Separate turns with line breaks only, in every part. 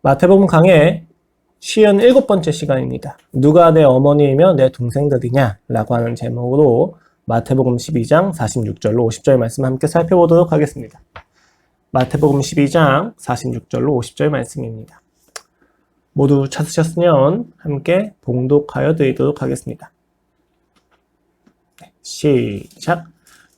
마태복음 강의 57번째 시간입니다. 누가 내 어머니이며 내 동생들이냐? 라고 하는 제목으로 마태복음 12장 46절로 50절 말씀 함께 살펴보도록 하겠습니다. 마태복음 12장 46절로 50절 말씀입니다. 모두 찾으셨으면 함께 봉독하여 드리도록 하겠습니다. 시작!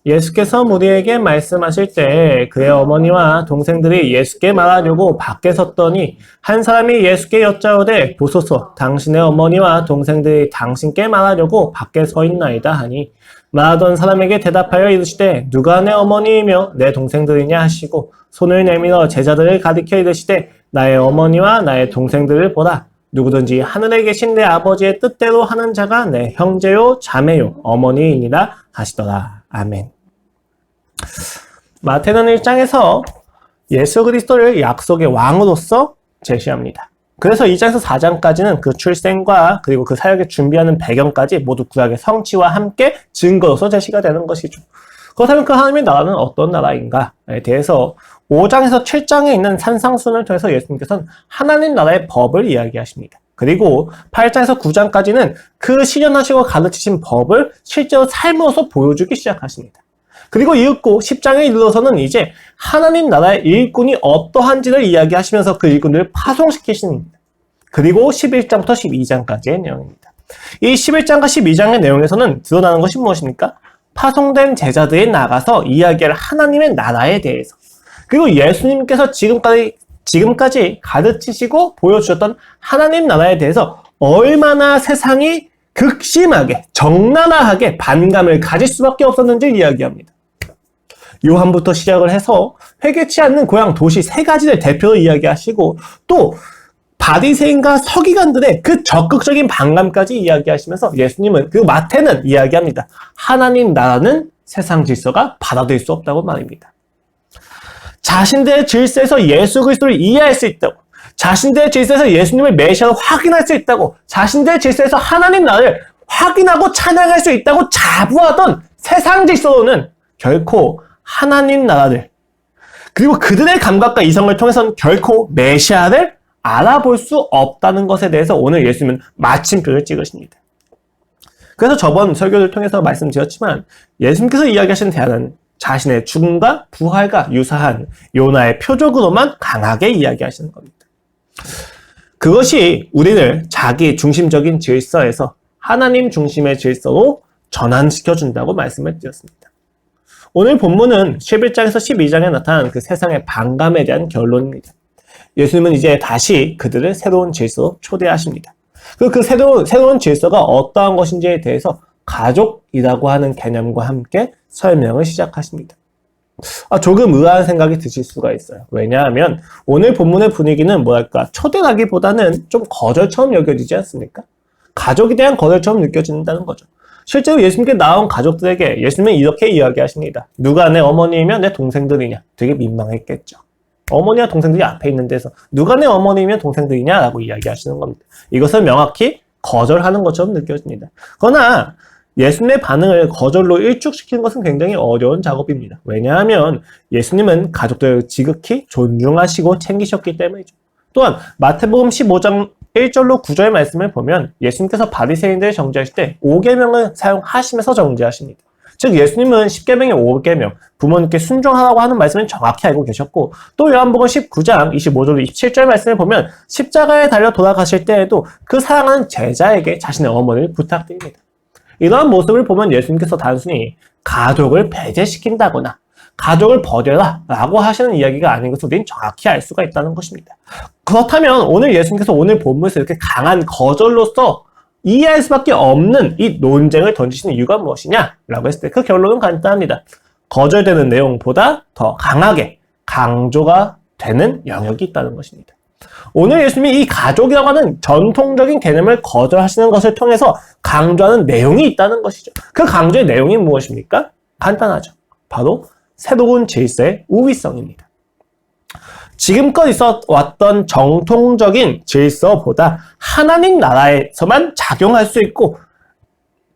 예수께서 무리에게 말씀하실 때 그의 어머니와 동생들이 예수께 말하려고 밖에 섰더니 한 사람이 예수께 여짜오되 보소서 당신의 어머니와 동생들이 당신께 말하려고 밖에 서 있나이다 하니 말하던 사람에게 대답하여 이르시되 누가 내 어머니이며 내 동생들이냐 하시고 손을 내밀어 제자들을 가리켜 이르시되 나의 어머니와 나의 동생들을 보라. 누구든지 하늘에 계신 내 아버지의 뜻대로 하는 자가 내 형제요 자매요 어머니이니라 하시더라. 아멘. 마태는 1장에서 예수 그리스도를 약속의 왕으로서 제시합니다. 그래서 2장에서 4장까지는 그 출생과 그리고 그 사역을 준비하는 배경까지 모두 구약의 성취와 함께 증거로서 제시가 되는 것이죠. 그렇다면 그 하나님의 나라는 어떤 나라인가에 대해서 5장에서 7장에 있는 산상수훈을 통해서 예수님께서는 하나님 나라의 법을 이야기하십니다. 그리고 8장에서 9장까지는 그 실현하시고 가르치신 법을 실제로 삶으로서 보여주기 시작하십니다. 그리고 이윽고 10장에 이르러서는 이제 하나님 나라의 일꾼이 어떠한지를 이야기하시면서 그 일꾼들을 파송시키십니다. 그리고 11장부터 12장까지의 내용입니다. 이 11장과 12장의 내용에서는 드러나는 것이 무엇입니까? 파송된 제자들이 나가서 이야기할 하나님의 나라에 대해서, 그리고 예수님께서 지금까지 가르치시고 보여주셨던 하나님 나라에 대해서 얼마나 세상이 극심하게 적나라하게 반감을 가질 수밖에 없었는지 이야기합니다. 요한부터 시작을 해서 회개치 않는 고향 도시 3가지를 대표로 이야기하시고 또 바리새인과 서기관들의 그 적극적인 반감까지 이야기하시면서 예수님은, 그리고 마태는 이야기합니다. 하나님 나라는 세상 질서가 받아들일 수 없다고 말입니다. 자신들의 질서에서 예수 그리스도를 이해할 수 있다고, 자신들의 질서에서 예수님을 메시아로 확인할 수 있다고, 자신들의 질서에서 하나님 나라를 확인하고 찬양할 수 있다고 자부하던 세상 질서로는 결코 하나님 나라를, 그리고 그들의 감각과 이성을 통해서는 결코 메시아를 알아볼 수 없다는 것에 대해서 오늘 예수님은 마침표를 찍으십니다. 그래서 저번 설교를 통해서 말씀드렸지만 예수님께서 이야기하시는 대안은 자신의 죽음과 부활과 유사한 요나의 표적으로만 강하게 이야기하시는 겁니다. 그것이 우리를 자기 중심적인 질서에서 하나님 중심의 질서로 전환시켜준다고 말씀을 드렸습니다. 오늘 본문은 11장에서 12장에 나타난 그 세상의 반감에 대한 결론입니다. 예수님은 이제 다시 그들을 새로운 질서로 초대하십니다. 그리고 그 새로운 질서가 어떠한 것인지에 대해서 가족이라고 하는 개념과 함께 설명을 시작하십니다. 조금 의아한 생각이 드실 수가 있어요. 왜냐하면 오늘 본문의 분위기는 초대라기보다는 좀 거절처럼 여겨지지 않습니까? 가족에 대한 거절처럼 느껴진다는 거죠. 실제로 예수님께 나온 가족들에게 예수님은 이렇게 이야기하십니다. 누가 내 어머니이며 내 동생들이냐? 되게 민망했겠죠. 어머니와 동생들이 앞에 있는 데서 누가 내 어머니이며 동생들이냐? 라고 이야기하시는 겁니다. 이것을 명확히 거절하는 것처럼 느껴집니다. 그러나 예수님의 반응을 거절로 일축시키는 것은 굉장히 어려운 작업입니다. 왜냐하면 예수님은 가족들을 지극히 존중하시고 챙기셨기 때문이죠. 또한 마태복음 15장 1절로 9절 말씀을 보면 예수님께서 바리새인들을 정죄하실 때 5계명을 사용하시면서 정죄하십니다. 즉 예수님은 10계명의 5계명, 부모님께 순종하라고 하는 말씀을 정확히 알고 계셨고, 또 요한복음 19장 25절로 27절 말씀을 보면 십자가에 달려 돌아가실 때에도 그 사랑하는 제자에게 자신의 어머니를 부탁드립니다. 이러한 모습을 보면 예수님께서 단순히 가족을 배제시킨다거나 가족을 버려라 라고 하시는 이야기가 아닌 것을 우리는 정확히 알 수가 있다는 것입니다. 그렇다면 오늘 예수님께서 오늘 본문에서 이렇게 강한 거절로서 이해할 수밖에 없는 이 논쟁을 던지시는 이유가 무엇이냐? 라고 했을 때 그 결론은 간단합니다. 거절되는 내용보다 더 강하게 강조가 되는 영역이 있다는 것입니다. 오늘 예수님이 이 가족이라고 하는 전통적인 개념을 거절하시는 것을 통해서 강조하는 내용이 있다는 것이죠. 그 강조의 내용이 무엇입니까? 간단하죠. 바로 새로운 질서의 우위성입니다. 지금껏 있어왔던 정통적인 질서보다 하나님 나라에서만 작용할 수 있고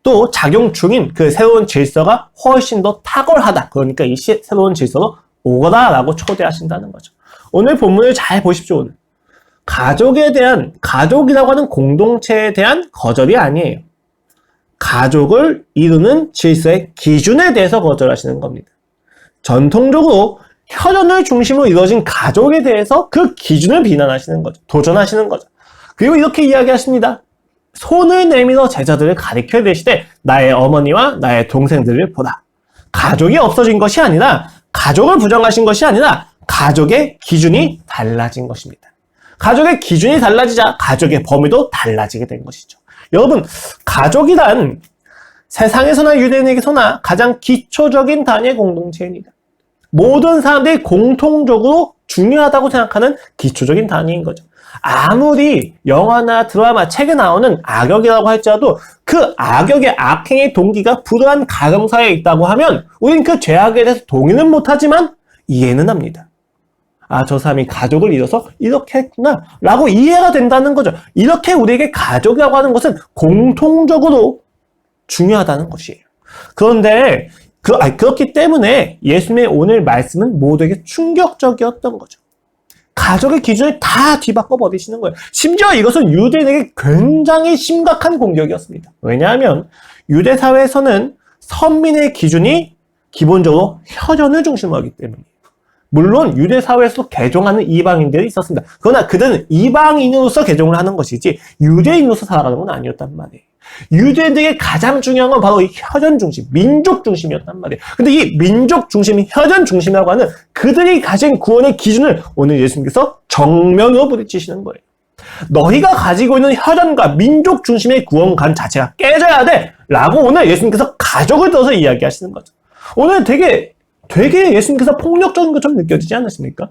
또 작용 중인 그 새로운 질서가 훨씬 더 탁월하다. 그러니까 이 새로운 질서로 오거라 라고 초대하신다는 거죠. 오늘 본문을 잘 보십시오. 오늘. 가족에 대한, 가족이라고 하는 공동체에 대한 거절이 아니에요. 가족을 이루는 질서의 기준에 대해서 거절하시는 겁니다. 전통적으로 혈연을 중심으로 이루어진 가족에 대해서 그 기준을 비난하시는 거죠. 도전하시는 거죠. 그리고 이렇게 이야기하십니다. 손을 내밀어 제자들을 가리켜 대시되 나의 어머니와 나의 동생들을 보라. 가족이 없어진 것이 아니라, 가족을 부정하신 것이 아니라 가족의 기준이 달라진 것입니다. 가족의 기준이 달라지자 가족의 범위도 달라지게 된 것이죠. 여러분, 가족이란 세상에서나 유대인에게서나 가장 기초적인 단위의 공동체입니다. 모든 사람들이 공통적으로 중요하다고 생각하는 기초적인 단위인 거죠. 아무리 영화나 드라마, 책에 나오는 악역이라고 할지라도 그 악역의 악행의 동기가 불우한 가정사에 있다고 하면 우린 그 죄악에 대해서 동의는 못하지만 이해는 합니다. 아, 저 사람이 가족을 잃어서 이렇게 했구나 라고 이해가 된다는 거죠. 이렇게 우리에게 가족이라고 하는 것은 공통적으로 중요하다는 것이에요. 그런데 그렇기 때문에 예수님의 오늘 말씀은 모두에게 충격적이었던 거죠. 가족의 기준을 다 뒤바꿔 버리시는 거예요. 심지어 이것은 유대인에게 굉장히 심각한 공격이었습니다. 왜냐하면 유대 사회에서는 선민의 기준이 기본적으로 혈연을 중심으로 하기 때문이에요. 물론 유대 사회에서 개종하는 이방인들이 있었습니다. 그러나 그들은 이방인으로서 개종을 하는 것이지 유대인으로서 살아가는 건 아니었단 말이에요. 유대인들에게 가장 중요한 건 바로 이 혈연 중심, 민족 중심이었단 말이에요. 근데 이 민족 중심, 혈연 중심이라고 하는 그들이 가진 구원의 기준을 오늘 예수님께서 정면으로 부딪히시는 거예요. 너희가 가지고 있는 혈연과 민족 중심의 구원관 자체가 깨져야 돼! 라고 오늘 예수님께서 가족을 들어서 이야기하시는 거죠. 오늘 되게 예수님께서 폭력적인 것처럼 느껴지지 않으십니까?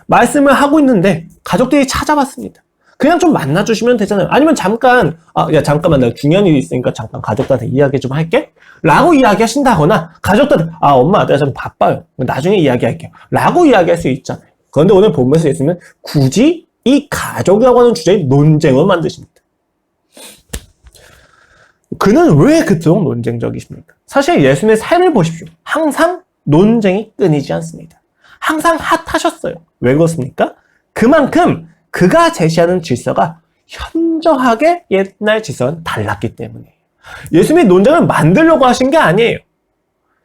말씀을 하고 있는데 가족들이 찾아왔습니다. 그냥 좀 만나주시면 되잖아요. 아니면 잠깐만, 내가 중요한 일이 있으니까 잠깐 가족들한테 이야기 좀 할게? 라고 이야기하신다거나, 가족들한테, 엄마, 내가 좀 바빠요. 나중에 이야기할게요. 라고 이야기할 수 있잖아요. 그런데 오늘 본문에서 예수님은 굳이 이 가족이라고 하는 주제의 논쟁을 만드십니다. 그는 왜 그토록 논쟁적이십니까? 사실 예수님의 삶을 보십시오. 항상 논쟁이 끊이지 않습니다. 항상 핫하셨어요. 왜 그렇습니까? 그만큼 그가 제시하는 질서가 현저하게 옛날 질서는 달랐기 때문이에요. 예수님이 논쟁을 만들려고 하신 게 아니에요.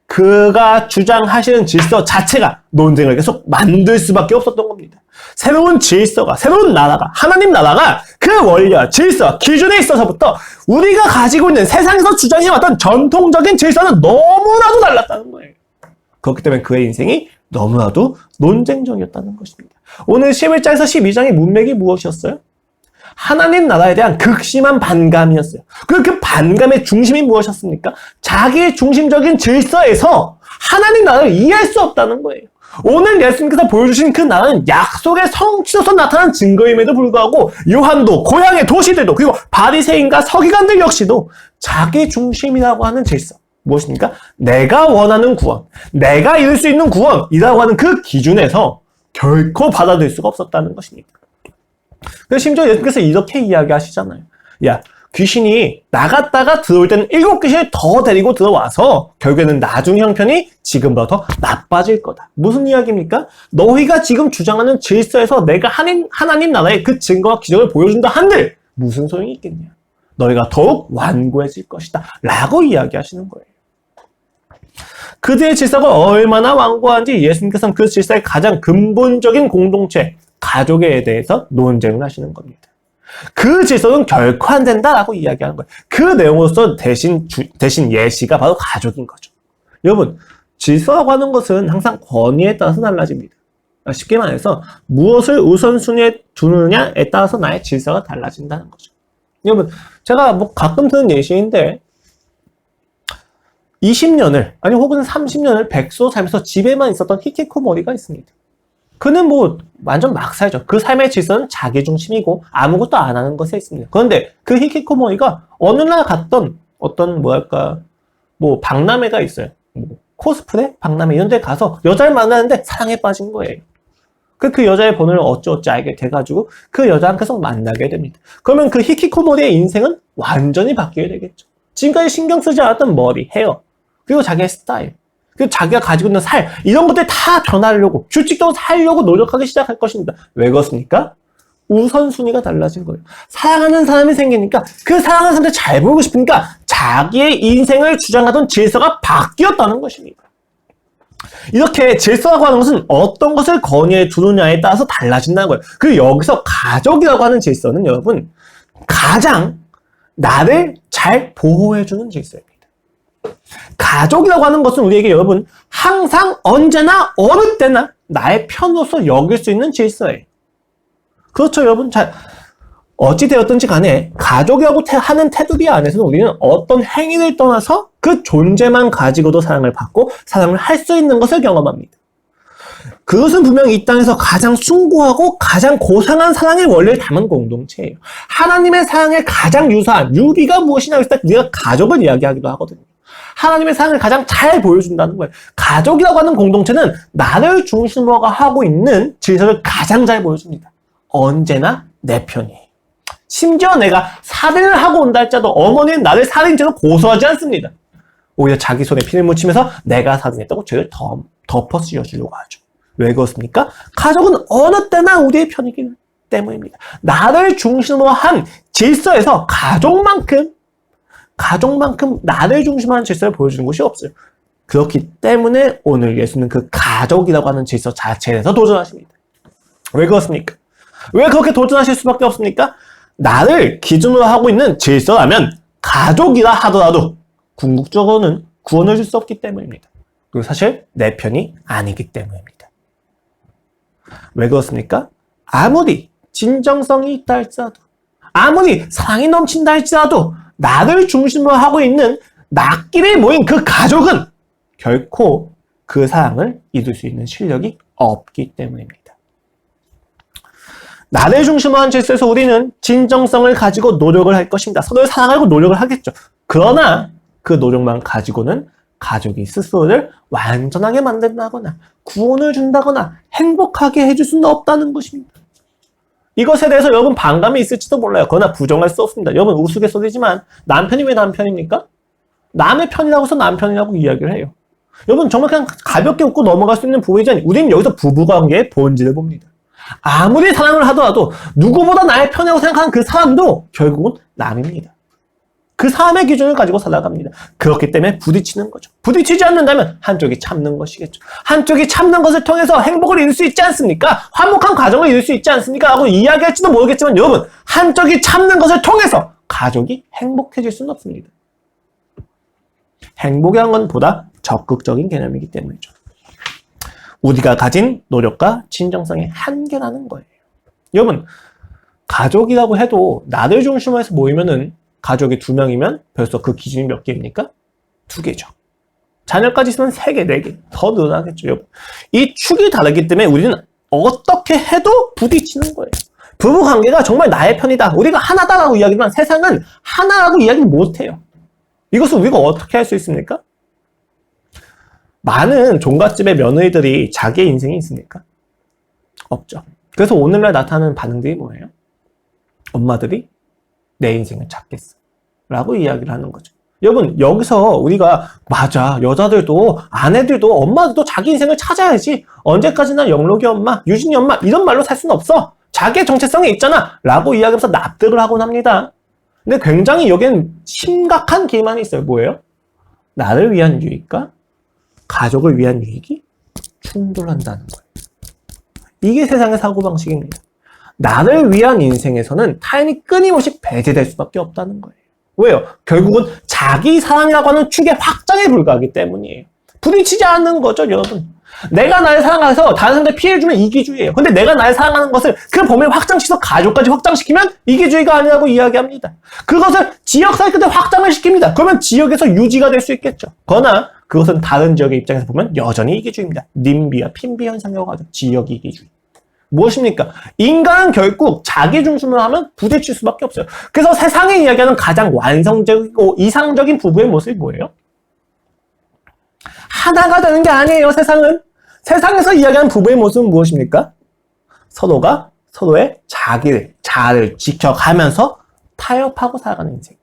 그가 주장하시는 질서 자체가 논쟁을 계속 만들 수밖에 없었던 겁니다. 새로운 질서가, 새로운 나라가, 하나님 나라가 그 원리와 질서, 기준에 있어서부터 우리가 가지고 있는 세상에서 주장해왔던 전통적인 질서는 너무나도 달랐다는 거예요. 그렇기 때문에 그의 인생이 너무나도 논쟁적이었다는 것입니다. 오늘 11장에서 12장의 문맥이 무엇이었어요? 하나님 나라에 대한 극심한 반감이었어요. 그 반감의 중심이 무엇이었습니까? 자기 중심적인 질서에서 하나님 나라를 이해할 수 없다는 거예요. 오늘 예수님께서 보여주신 그 나라는 약속의 성취로서 나타난 증거임에도 불구하고 요한도, 고향의 도시들도, 그리고 바리새인과 서기관들 역시도 자기 중심이라고 하는 질서, 무엇입니까? 내가 원하는 구원, 내가 이룰 수 있는 구원이라고 하는 그 기준에서 결코 받아들일 수가 없었다는 것입니다. 그래서 심지어 예수님께서 이렇게 이야기하시잖아요. 야, 귀신이 나갔다가 들어올 때는 7귀신을 더 데리고 들어와서 결국에는 나중 형편이 지금보다 더 나빠질 거다. 무슨 이야기입니까? 너희가 지금 주장하는 질서에서 내가 하나님 나라의 그 증거와 기적을 보여준다 한들 무슨 소용이 있겠냐. 너희가 더욱 완고해질 것이다. 라고 이야기하시는 거예요. 그들의 질서가 얼마나 완고한지 예수님께서는 그 질서의 가장 근본적인 공동체, 가족에 대해서 논쟁을 하시는 겁니다. 그 질서는 결코 안 된다라고 이야기하는 거예요. 그 내용으로서 대신 예시가 바로 가족인 거죠. 여러분, 질서라고 하는 것은 항상 권위에 따라서 달라집니다. 쉽게 말해서 무엇을 우선순위에 두느냐에 따라서 나의 질서가 달라진다는 거죠. 여러분, 제가 가끔 드는 예시인데 20년을 아니 혹은 30년을 백수로 살면서 집에만 있었던 히키코모리가 있습니다. 그는 완전 막 살죠. 그 삶의 질서는 자기중심이고 아무것도 안 하는 것에 있습니다. 그런데 그 히키코모리가 어느 날 갔던 어떤 박람회가 있어요. 코스프레? 박람회 이런 데 가서 여자를 만나는데 사랑에 빠진 거예요. 그 여자의 번호를 어찌어찌 알게 돼가지고 그 여자랑 계속 만나게 됩니다. 그러면 그 히키코모리의 인생은 완전히 바뀌게 되겠죠. 지금까지 신경 쓰지 않았던 머리, 헤어, 그리고 자기의 스타일, 그리고 자기가 가지고 있는 살, 이런 것들 다 변하려고, 규칙적으로 살려고 노력하기 시작할 것입니다. 왜 그렇습니까? 우선순위가 달라진 거예요. 사랑하는 사람이 생기니까 그 사랑하는 사람한테 잘 보이고 싶으니까 자기의 인생을 주장하던 질서가 바뀌었다는 것입니다. 이렇게 질서라고 하는 것은 어떤 것을 건의해 두느냐에 따라서 달라진다는 거예요. 그리고 여기서 가족이라고 하는 질서는 여러분 가장 나를 잘 보호해주는 질서입니다. 가족이라고 하는 것은 우리에게 여러분 항상 언제나 어느 때나 나의 편으로서 여길 수 있는 질서예요. 그렇죠 여러분? 잘 어찌 되었든지 간에 가족이라고 하는 테두리 안에서는 우리는 어떤 행위를 떠나서 그 존재만 가지고도 사랑을 받고 사랑을 할 수 있는 것을 경험합니다. 그것은 분명히 이 땅에서 가장 숭고하고 가장 고상한 사랑의 원리를 담은 공동체예요. 하나님의 사랑의 가장 유사한 유비가 무엇이냐 했을 때 우리가 가족을 이야기하기도 하거든요. 하나님의 사랑을 가장 잘 보여준다는 거예요. 가족이라고 하는 공동체는 나를 중심으로 하고 있는 질서를 가장 잘 보여줍니다. 언제나 내 편이에요. 심지어 내가 살인을 하고 온다 할지라도 어머니는 나를 살인죄로 고소하지 않습니다. 오히려 자기 손에 피를 묻히면서 내가 살인했다고 죄를 덮어 씌워주려고 하죠. 왜 그렇습니까? 가족은 어느 때나 우리의 편이기 때문입니다. 나를 중심으로 한 질서에서 가족만큼 나를 중심으로 한 질서를 보여주는 것이 없어요. 그렇기 때문에 오늘 예수는 그 가족이라고 하는 질서 자체에 대해서 도전하십니다. 왜 그렇습니까? 왜 그렇게 도전하실 수밖에 없습니까? 나를 기준으로 하고 있는 질서라면 가족이라 하더라도 궁극적으로는 구원을 줄 수 없기 때문입니다. 그리고 사실 내 편이 아니기 때문입니다. 왜 그렇습니까? 아무리 진정성이 있다 할지라도 아무리 사랑이 넘친다 할지라도 나를 중심으로 하고 있는 나끼리 모인 그 가족은 결코 그 사랑을 이룰 수 있는 실력이 없기 때문입니다. 나를 중심으로 한 질서에서 우리는 진정성을 가지고 노력을 할 것입니다. 서로를 사랑하고 노력을 하겠죠. 그러나 그 노력만 가지고는 가족이 스스로를 완전하게 만든다거나 구원을 준다거나 행복하게 해줄 수는 없다는 것입니다. 이것에 대해서 여러분 반감이 있을지도 몰라요. 그러나 부정할 수 없습니다. 여러분 우스갯소리지만 남편이 왜 남편입니까? 남의 편이라고 해서 남편이라고 이야기를 해요. 여러분 정말 그냥 가볍게 웃고 넘어갈 수 있는 부부이지 우리는 여기서 부부관계의 본질을 봅니다. 아무리 사랑을 하더라도 누구보다 나의 편이라고 생각하는 그 사람도 결국은 남입니다. 그 사람의 기준을 가지고 살아갑니다. 그렇기 때문에 부딪히는 거죠. 부딪히지 않는다면 한쪽이 참는 것이겠죠. 한쪽이 참는 것을 통해서 행복을 이룰 수 있지 않습니까? 화목한 가정을 이룰 수 있지 않습니까? 라고 이야기할지도 모르겠지만 여러분 한쪽이 참는 것을 통해서 가족이 행복해질 수는 없습니다. 행복이란 건 보다 적극적인 개념이기 때문이죠. 우리가 가진 노력과 진정성의 한계라는 거예요. 여러분 가족이라고 해도 나를 중심으로 해서 모이면은 가족이 2명이면 벌써 그 기준이 몇 개입니까? 2개죠. 자녀까지 있으면 3개, 4개 더 늘어나겠죠. 여러분. 이 축이 다르기 때문에 우리는 어떻게 해도 부딪히는 거예요. 부부관계가 정말 나의 편이다. 우리가 하나다라고 이야기하지만 세상은 하나라고 이야기를 못해요. 이것을 우리가 어떻게 할 수 있습니까? 많은 종갓집의 며느리들이 자기의 인생이 있습니까? 없죠. 그래서 오늘날 나타나는 반응들이 뭐예요? 엄마들이 내 인생을 찾겠어 라고 이야기를 하는 거죠. 여러분 여기서 우리가 맞아 여자들도 아내들도 엄마들도 자기 인생을 찾아야지 언제까지나 영록이 엄마 유진이 엄마 이런 말로 살 수는 없어 자기의 정체성이 있잖아 라고 이야기하면서 납득을 하곤 합니다. 근데 굉장히 여기엔 심각한 기만이 있어요. 뭐예요? 나를 위한 유익과 가족을 위한 유익이 충돌한다는 거예요. 이게 세상의 사고방식입니다. 나를 위한 인생에서는 타인이 끊임없이 배제될 수밖에 없다는 거예요. 왜요? 결국은 자기 사랑이라고 하는 축의 확장에 불과하기 때문이에요. 부딪히지 않는 거죠, 여러분. 내가 나를 사랑해서 다른 사람들 피해를 주면 이기주의예요. 근데 내가 나를 사랑하는 것을 그 범위를 확장시켜서 가족까지 확장시키면 이기주의가 아니라고 이야기합니다. 그것을 지역 사이클에 확장을 시킵니다. 그러면 지역에서 유지가 될 수 있겠죠. 그러나 그것은 다른 지역의 입장에서 보면 여전히 이기주의입니다. 님비와 핀비 현상이라고 하죠. 지역 이기주의. 무엇입니까? 인간은 결국 자기 중심으로 하면 부딪힐 수밖에 없어요. 그래서 세상이 이야기하는 가장 완성적이고 이상적인 부부의 모습이 뭐예요? 하나가 되는 게 아니에요, 세상은. 세상에서 이야기하는 부부의 모습은 무엇입니까? 서로가 서로의 자아를 지켜가면서 타협하고 살아가는 인생입니다.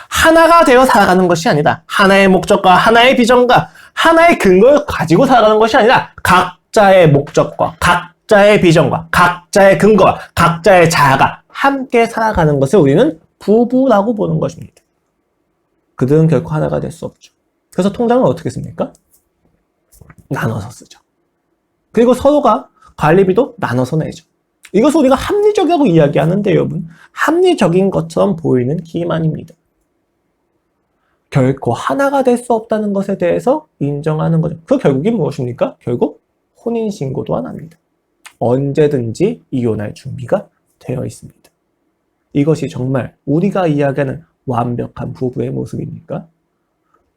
하나가 되어 살아가는 것이 아니다. 하나의 목적과 하나의 비전과 하나의 근거를 가지고 살아가는 것이 아니라 각자의 목적과 각자의 비전과 각자의 근거와 각자의 자아가 함께 살아가는 것을 우리는 부부라고 보는 것입니다. 그들은 결코 하나가 될 수 없죠. 그래서 통장을 어떻게 씁니까? 나눠서 쓰죠. 그리고 서로가 관리비도 나눠서 내죠. 이것을 우리가 합리적이라고 이야기하는데 여러분, 합리적인 것처럼 보이는 기만입니다. 결코 하나가 될 수 없다는 것에 대해서 인정하는 거죠. 그 결국이 무엇입니까? 결국 혼인신고도 안 합니다. 언제든지 이혼할 준비가 되어 있습니다. 이것이 정말 우리가 이야기하는 완벽한 부부의 모습입니까?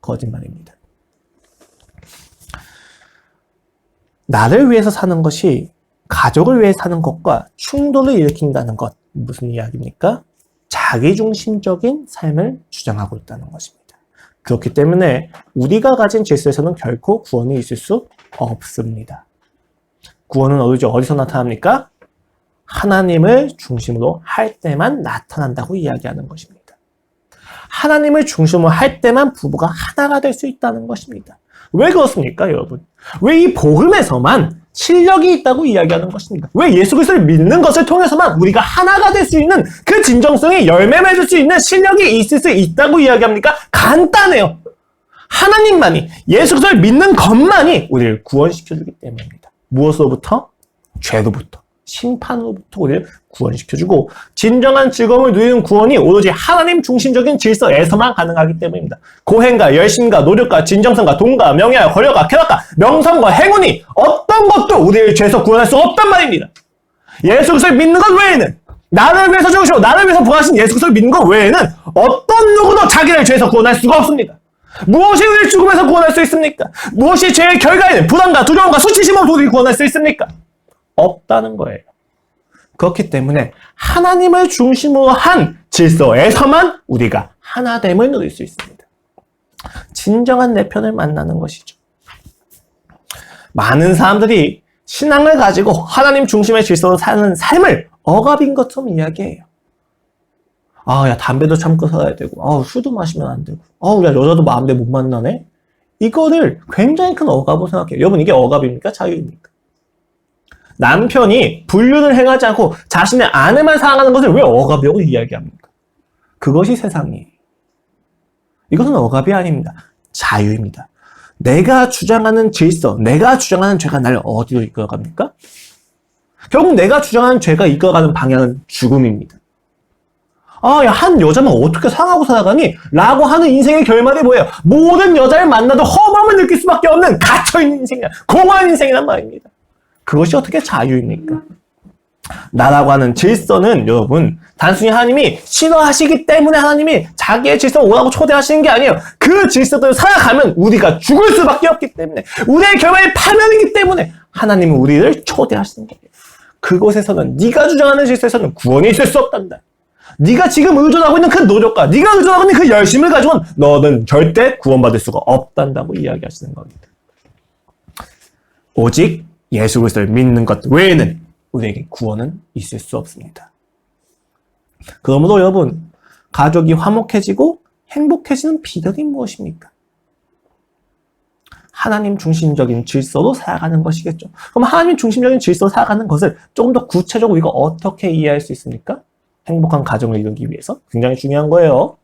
거짓말입니다. 나를 위해서 사는 것이 가족을 위해 사는 것과 충돌을 일으킨다는 것, 무슨 이야기입니까? 자기중심적인 삶을 주장하고 있다는 것입니다. 그렇기 때문에 우리가 가진 질서에서는 결코 구원이 있을 수 없습니다. 구원은 어디서 나타납니까? 하나님을 중심으로 할 때만 나타난다고 이야기하는 것입니다. 하나님을 중심으로 할 때만 부부가 하나가 될 수 있다는 것입니다. 왜 그렇습니까, 여러분? 왜 이 복음에서만 실력이 있다고 이야기하는 것입니까? 왜 예수 그리스도를 믿는 것을 통해서만 우리가 하나가 될 수 있는 그 진정성이 열매 맺을 수 있는 실력이 있을 수 있다고 이야기합니까? 간단해요. 하나님만이, 예수 그리스도를 믿는 것만이 우리를 구원시켜주기 때문입니다. 무엇으로부터? 죄로부터, 심판으로부터 우리를 구원시켜주고 진정한 즐거움을 누리는 구원이 오로지 하나님 중심적인 질서에서만 가능하기 때문입니다. 고행과 열심과 노력과 진정성과 돈과 명예와 권력과 쾌락과 명성과 행운이 어떤 것도 우리를 죄에서 구원할 수 없단 말입니다. 예수 그리스도를 믿는 것 외에는, 나를 위해서 죽으시고 나를 위해서 부활하신 예수 그리스도를 믿는 것 외에는 어떤 누구도 자기를 죄에서 구원할 수가 없습니다. 무엇이 우리를 죽음에서 구원할 수 있습니까? 무엇이 죄의 결과에는 불안과 두려움과 수치심으로 우리를 구원할 수 있습니까? 없다는 거예요. 그렇기 때문에 하나님을 중심으로 한 질서에서만 우리가 하나됨을 누릴 수 있습니다. 진정한 내 편을 만나는 것이죠. 많은 사람들이 신앙을 가지고 하나님 중심의 질서로 사는 삶을 억압인 것처럼 이야기해요. 야, 담배도 참고 살아야 되고, 술도 마시면 안 되고, 야, 여자도 마음대로 못 만나네? 이거를 굉장히 큰 억압으로 생각해요. 여러분, 이게 억압입니까? 자유입니까? 남편이 불륜을 행하지 않고 자신의 아내만 사랑하는 것을 왜 억압이라고 이야기합니까? 그것이 세상이에요. 이것은 억압이 아닙니다. 자유입니다. 내가 주장하는 질서, 내가 주장하는 죄가 나를 어디로 이끌어갑니까? 결국 내가 주장하는 죄가 이끌어가는 방향은 죽음입니다. 야, 한 여자만 어떻게 사랑하고 살아가니? 라고 하는 인생의 결말이 뭐예요? 모든 여자를 만나도 허무함을 느낄 수밖에 없는 갇혀있는 인생이야. 공허한 인생이란 말입니다. 그것이 어떻게 자유입니까? 나라고 하는 질서는 여러분, 단순히 하나님이 싫어하시기 때문에 하나님이 자기의 질서로 오라고 초대하시는 게 아니에요. 그 질서대로 살아가면 우리가 죽을 수밖에 없기 때문에, 우리의 결말이 파멸이기 때문에 하나님은 우리를 초대하시는 거예요. 그곳에서는, 네가 주장하는 질서에서는 구원이 있을 수 없단다. 네가 지금 의존하고 있는 그 노력과 네가 의존하고 있는 그 열심을 가지고는 너는 절대 구원받을 수가 없단다고 이야기하시는 겁니다. 오직 예수 그리스도를 믿는 것 외에는 우리에게 구원은 있을 수 없습니다. 그러므로 여러분, 가족이 화목해지고 행복해지는 비결이 무엇입니까? 하나님 중심적인 질서로 살아가는 것이겠죠. 그럼 하나님 중심적인 질서로 살아가는 것을 조금 더 구체적으로 우리가 어떻게 이해할 수 있습니까? 행복한 가정을 이루기 위해서 굉장히 중요한 거예요.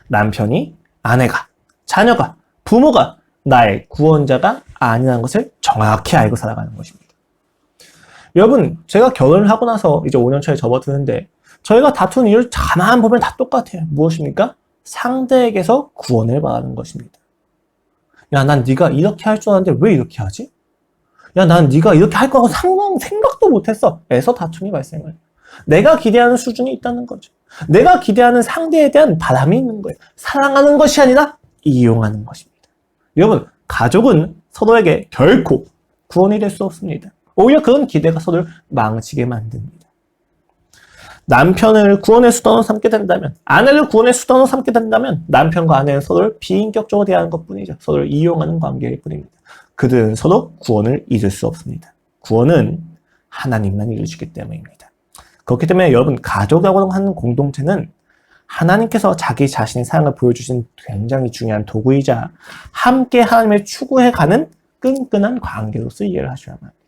남편이, 아내가, 자녀가, 부모가 나의 구원자가 아니라는 것을 정확히 알고 살아가는 것입니다. 여러분, 제가 결혼을 하고 나서 이제 5년 차에 접어드는데 저희가 다투는 이유를 가만 보면 다 똑같아요. 무엇입니까? 상대에게서 구원을 바라는 것입니다. 야, 난 네가 이렇게 할 줄 알았는데 왜 이렇게 하지? 야, 난 네가 이렇게 할 거라고 생각도 못했어. 에서 다툼이 발생해요. 내가 기대하는 수준이 있다는 거죠. 내가 기대하는 상대에 대한 바람이 있는 거예요. 사랑하는 것이 아니라 이용하는 것입니다. 여러분, 가족은 서로에게 결코 구원이 될 수 없습니다. 오히려 그런 기대가 서로를 망치게 만듭니다. 남편을 구원의 수단으로 삼게 된다면, 아내를 구원의 수단으로 삼게 된다면 남편과 아내는 서로를 비인격적으로 대하는 것뿐이죠. 서로를 이용하는 관계일 뿐입니다. 그들은 서로 구원을 이룰 수 없습니다. 구원은 하나님만 이루시기 때문입니다. 그렇기 때문에 여러분, 가족이라고 하는 공동체는 하나님께서 자기 자신의 사랑을 보여주신 굉장히 중요한 도구이자 함께 하나님을 추구해가는 끈끈한 관계로서 이해를 하셔야만 합니다.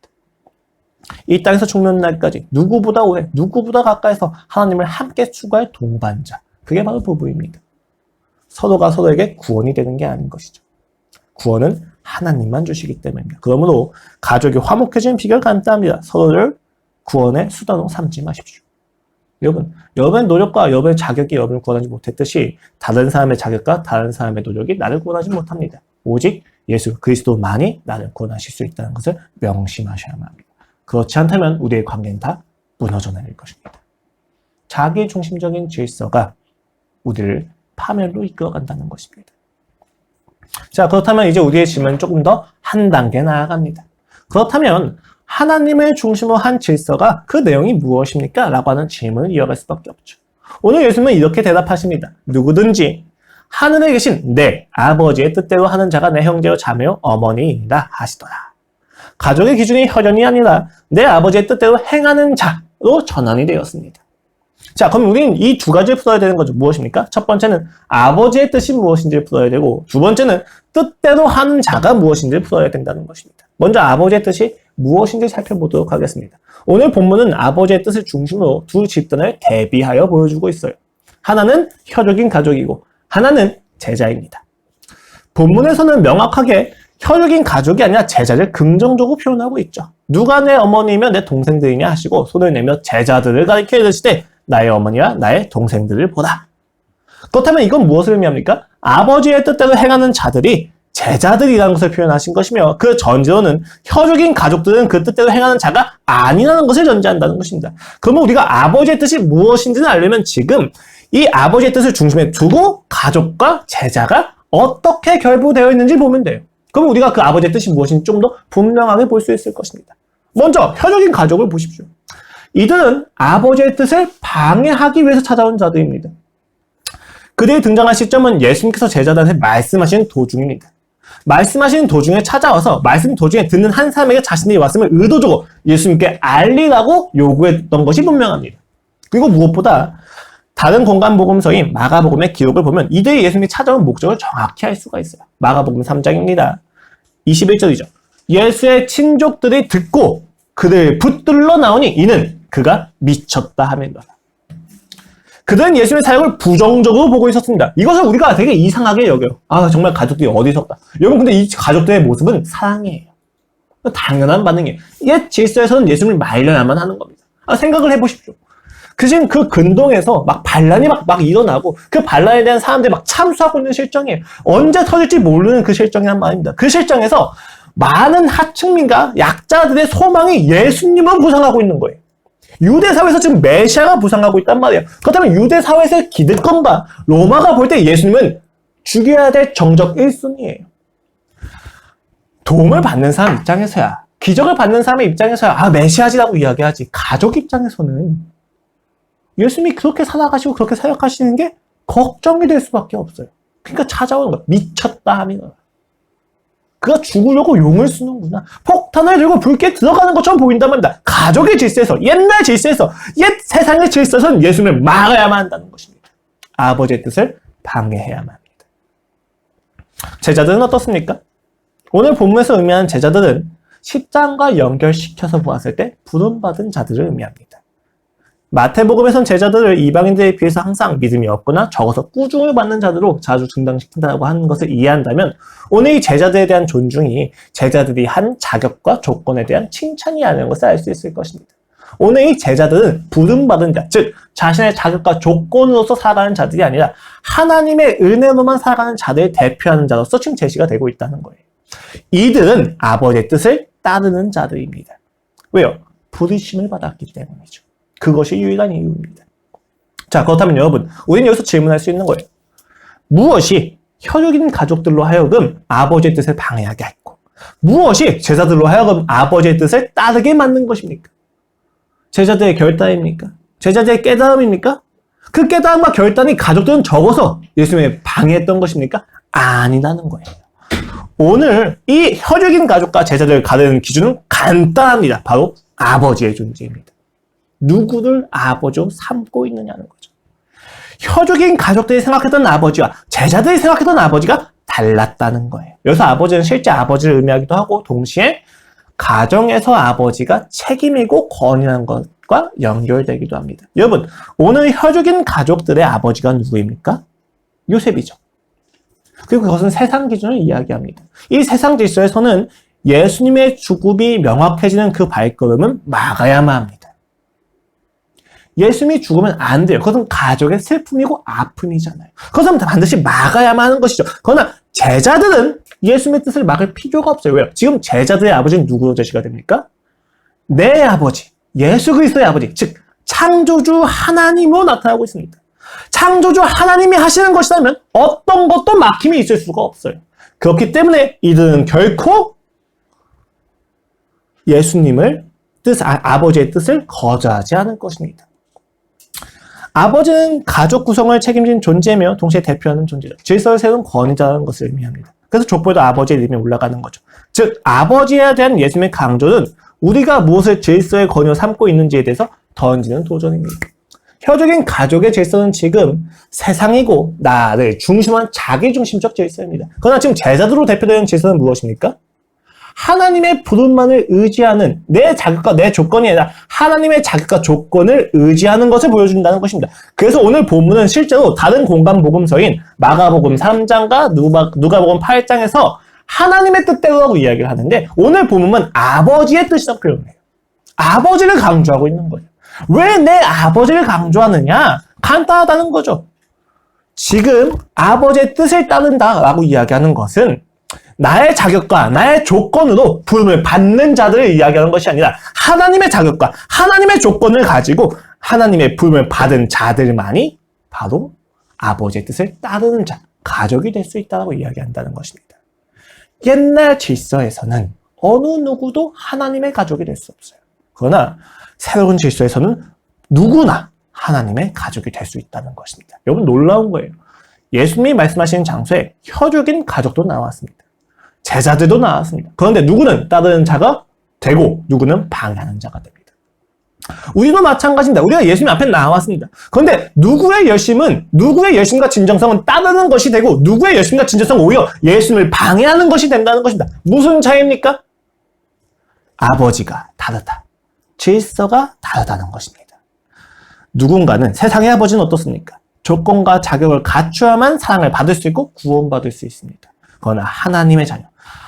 이 땅에서 죽는 날까지 누구보다 오래, 누구보다 가까이서 하나님을 함께 추구할 동반자. 그게 바로 부부입니다. 서로가 서로에게 구원이 되는 게 아닌 것이죠. 구원은 하나님만 주시기 때문입니다. 그러므로 가족이 화목해지는 비결 간단합니다. 서로를 구원의 수단으로 삼지 마십시오. 여러분의 노력과 여러분의 자격이 여러분을 구원하지 못했듯이 다른 사람의 자격과 다른 사람의 노력이 나를 구원하지 못합니다. 오직 예수 그리스도만이 나를 구원하실 수 있다는 것을 명심하셔야만 합니다. 그렇지 않다면 우리의 관계는 다 무너져 내릴 것입니다. 자기 중심적인 질서가 우리를 파멸로 이끌어간다는 것입니다. 자, 그렇다면 이제 우리의 질문은 조금 더 한 단계 나아갑니다. 그렇다면 하나님을 중심으로 한 질서가 그 내용이 무엇입니까? 라고 하는 질문을 이어갈 수밖에 없죠. 오늘 예수님은 이렇게 대답하십니다. 누구든지 하늘에 계신 내 아버지의 뜻대로 하는 자가 내 형제요 자매요 어머니이다 하시더라. 가족의 기준이 혈연이 아니라 내 아버지의 뜻대로 행하는 자로 전환이 되었습니다. 자, 그럼 우리는 이 두 가지를 풀어야 되는 거죠. 무엇입니까? 첫 번째는 아버지의 뜻이 무엇인지를 풀어야 되고, 두 번째는 뜻대로 하는 자가 무엇인지를 풀어야 된다는 것입니다. 먼저 아버지의 뜻이 무엇인지 살펴보도록 하겠습니다. 오늘 본문은 아버지의 뜻을 중심으로 두 집단을 대비하여 보여주고 있어요. 하나는 혈육인 가족이고 하나는 제자입니다. 본문에서는 명확하게 혈육인 가족이 아니라 제자를 긍정적으로 표현하고 있죠. 누가 내 어머니이며 내 동생들이냐 하시고 손을 내며 제자들을 가리켜 이르시되 나의 어머니와 나의 동생들을 보라. 그렇다면 이건 무엇을 의미합니까? 아버지의 뜻대로 행하는 자들이 제자들이라는 것을 표현하신 것이며 그 전제로는 혈육인 가족들은 그 뜻대로 행하는 자가 아니라는 것을 전제한다는 것입니다. 그러면 우리가 아버지의 뜻이 무엇인지는 알려면 지금 이 아버지의 뜻을 중심에 두고 가족과 제자가 어떻게 결부되어 있는지 보면 돼요. 그럼 우리가 그 아버지의 뜻이 무엇인지 좀 더 분명하게 볼 수 있을 것입니다. 먼저 혈육인 가족을 보십시오. 이들은 아버지의 뜻을 방해하기 위해서 찾아온 자들입니다. 그들이 등장한 시점은 예수님께서 제자들한테 말씀하시는 도중입니다. 말씀하시는 도중에 찾아와서 말씀 도중에 듣는 한 사람에게 자신이 왔음을 의도적으로 예수님께 알리라고 요구했던 것이 분명합니다. 그리고 무엇보다 다른 공간 복음서인 마가복음의 기록을 보면 이들이 예수님이 찾아온 목적을 정확히 알 수가 있어요. 마가복음 3장입니다. 21절이죠. 예수의 친족들이 듣고 그를 붙들러 나오니 이는 그가 미쳤다 하면서 그들은 예수님의 사역을 부정적으로 보고 있었습니다. 이것을 우리가 되게 이상하게 여겨요. 아, 정말 가족들이 어리석다. 여러분, 근데 이 가족들의 모습은 사랑이에요. 당연한 반응이에요. 옛 질서에서는 예수님을 말려야만 하는 겁니다. 생각을 해보십시오. 그중 그 근동에서 막 반란이 막 일어나고 그 반란에 대한 사람들이 막 참수하고 있는 실정이에요. 언제 터질지 모르는 그 실정이란 말입니다. 그 실정에서 많은 하층민과 약자들의 소망이 예수님을 부상하고 있는 거예요. 유대 사회에서 지금 메시아가 부상하고 있단 말이에요. 그렇다면 유대 사회에서의 기득권과 로마가 볼 때 예수님은 죽여야 될 정적 1순위예요. 도움을 받는 사람 입장에서야, 기적을 받는 사람의 입장에서야 메시아지라고 이야기하지. 가족 입장에서는 예수님이 그렇게 살아가시고 그렇게 사역하시는 게 걱정이 될 수밖에 없어요. 그러니까 찾아오는 거야. 미쳤다 하면 그가 죽으려고 용을 쓰는구나. 폭탄을 들고 불길에 들어가는 것처럼 보인단 말입니다. 가족의 질서에서, 옛날 질서에서, 옛 세상의 질서에서는 예수님을 막아야만 한다는 것입니다. 아버지의 뜻을 방해해야만 합니다. 제자들은 어떻습니까? 오늘 본문에서 의미하는 제자들은 10장과 연결시켜서 보았을 때 부름받은 자들을 의미합니다. 마태복음에선 제자들을 이방인들에 비해서 항상 믿음이 없거나 적어서 꾸중을 받는 자들로 자주 등장시킨다고 하는 것을 이해한다면 오늘 이 제자들에 대한 존중이 제자들이 한 자격과 조건에 대한 칭찬이 아니라는 것을 알 수 있을 것입니다. 오늘 이 제자들은 부름받은 자, 즉 자신의 자격과 조건으로서 살아가는 자들이 아니라 하나님의 은혜로만 살아가는 자들을 대표하는 자로서 지금 제시가 되고 있다는 거예요. 이들은 아버지의 뜻을 따르는 자들입니다. 왜요? 부르심을 받았기 때문이죠. 그것이 유일한 이유입니다. 자, 그렇다면 여러분, 우리는 여기서 질문할 수 있는 거예요. 무엇이 혈육인 가족들로 하여금 아버지의 뜻을 방해하게 했고 무엇이 제자들로 하여금 아버지의 뜻을 따르게 만든 것입니까? 제자들의 결단입니까? 제자들의 깨달음입니까? 그 깨달음과 결단이 가족들은 적어서 예수님을 방해했던 것입니까? 아니라는 거예요. 오늘 이 혈육인 가족과 제자들을 가르는 기준은 간단합니다. 바로 아버지의 존재입니다. 누구를 아버지로 삼고 있느냐는 거죠. 혈육인 가족들이 생각했던 아버지와 제자들이 생각했던 아버지가 달랐다는 거예요. 여기서 아버지는 실제 아버지를 의미하기도 하고 동시에 가정에서 아버지가 책임이고 권위한 것과 연결되기도 합니다. 여러분, 오늘 혈육인 가족들의 아버지가 누구입니까? 요셉이죠. 그리고 그것은 세상 기준을 이야기합니다. 이 세상 질서에서는 예수님의 죽음이 명확해지는 그 발걸음은 막아야만 합니다. 예수님이 죽으면 안 돼요. 그것은 가족의 슬픔이고 아픔이잖아요. 그것은 반드시 막아야만 하는 것이죠. 그러나 제자들은 예수님의 뜻을 막을 필요가 없어요. 왜요? 지금 제자들의 아버지는 누구로 제시가 됩니까? 내 아버지, 예수 그리스도의 아버지, 즉 창조주 하나님으로 나타나고 있습니다. 창조주 하나님이 하시는 것이라면 어떤 것도 막힘이 있을 수가 없어요. 그렇기 때문에 이들은 결코 예수님의 뜻, 아버지의 뜻을 거절하지 않을 것입니다. 아버지는 가족 구성을 책임진 존재며 동시에 대표하는 존재죠. 질서를 세운 권위자라는 것을 의미합니다. 그래서 족보에도 아버지의 이름이 올라가는 거죠. 즉 아버지에 대한 예수님의 강조는 우리가 무엇을 질서의 권위로 삼고 있는지에 대해서 던지는 도전입니다. 혈육인 가족의 질서는 지금 세상이고 나를 중심한 자기중심적 질서입니다. 그러나 지금 제자들로 대표되는 질서는 무엇입니까? 하나님의 부름만을 의지하는 내 자격과 내 조건이 아니라 하나님의 자격과 조건을 의지하는 것을 보여준다는 것입니다. 그래서 오늘 본문은 실제로 다른 공간 복음서인 마가복음 3장과 누가복음 8장에서 하나님의 뜻대로라고 이야기를 하는데 오늘 본문은 아버지의 뜻이라고 표현해요. 아버지를 강조하고 있는 거예요. 왜 내 아버지를 강조하느냐? 간단하다는 거죠. 지금 아버지의 뜻을 따른다라고 이야기하는 것은 나의 자격과 나의 조건으로 부름을 받는 자들을 이야기하는 것이 아니라 하나님의 자격과 하나님의 조건을 가지고 하나님의 부름을 받은 자들만이 바로 아버지의 뜻을 따르는 자, 가족이 될 수 있다고 이야기한다는 것입니다. 옛날 질서에서는 어느 누구도 하나님의 가족이 될 수 없어요. 그러나 새로운 질서에서는 누구나 하나님의 가족이 될 수 있다는 것입니다. 여러분 놀라운 거예요. 예수님이 말씀하시는 장소에 혈육인 가족도 나왔습니다. 제자들도 나왔습니다. 그런데 누구는 따르는 자가 되고 누구는 방해하는 자가 됩니다. 우리도 마찬가지입니다. 우리가 예수님 앞에 나왔습니다. 그런데 누구의 열심과 진정성은 따르는 것이 되고 누구의 열심과 진정성은 오히려 예수님을 방해하는 것이 된다는 것입니다. 무슨 차이입니까? 아버지가 다르다. 질서가 다르다는 것입니다. 누군가는 세상의 아버지는 어떻습니까? 조건과 자격을 갖추어야만 사랑을 받을 수 있고 구원받을 수 있습니다. 그러나 하나님의 자녀,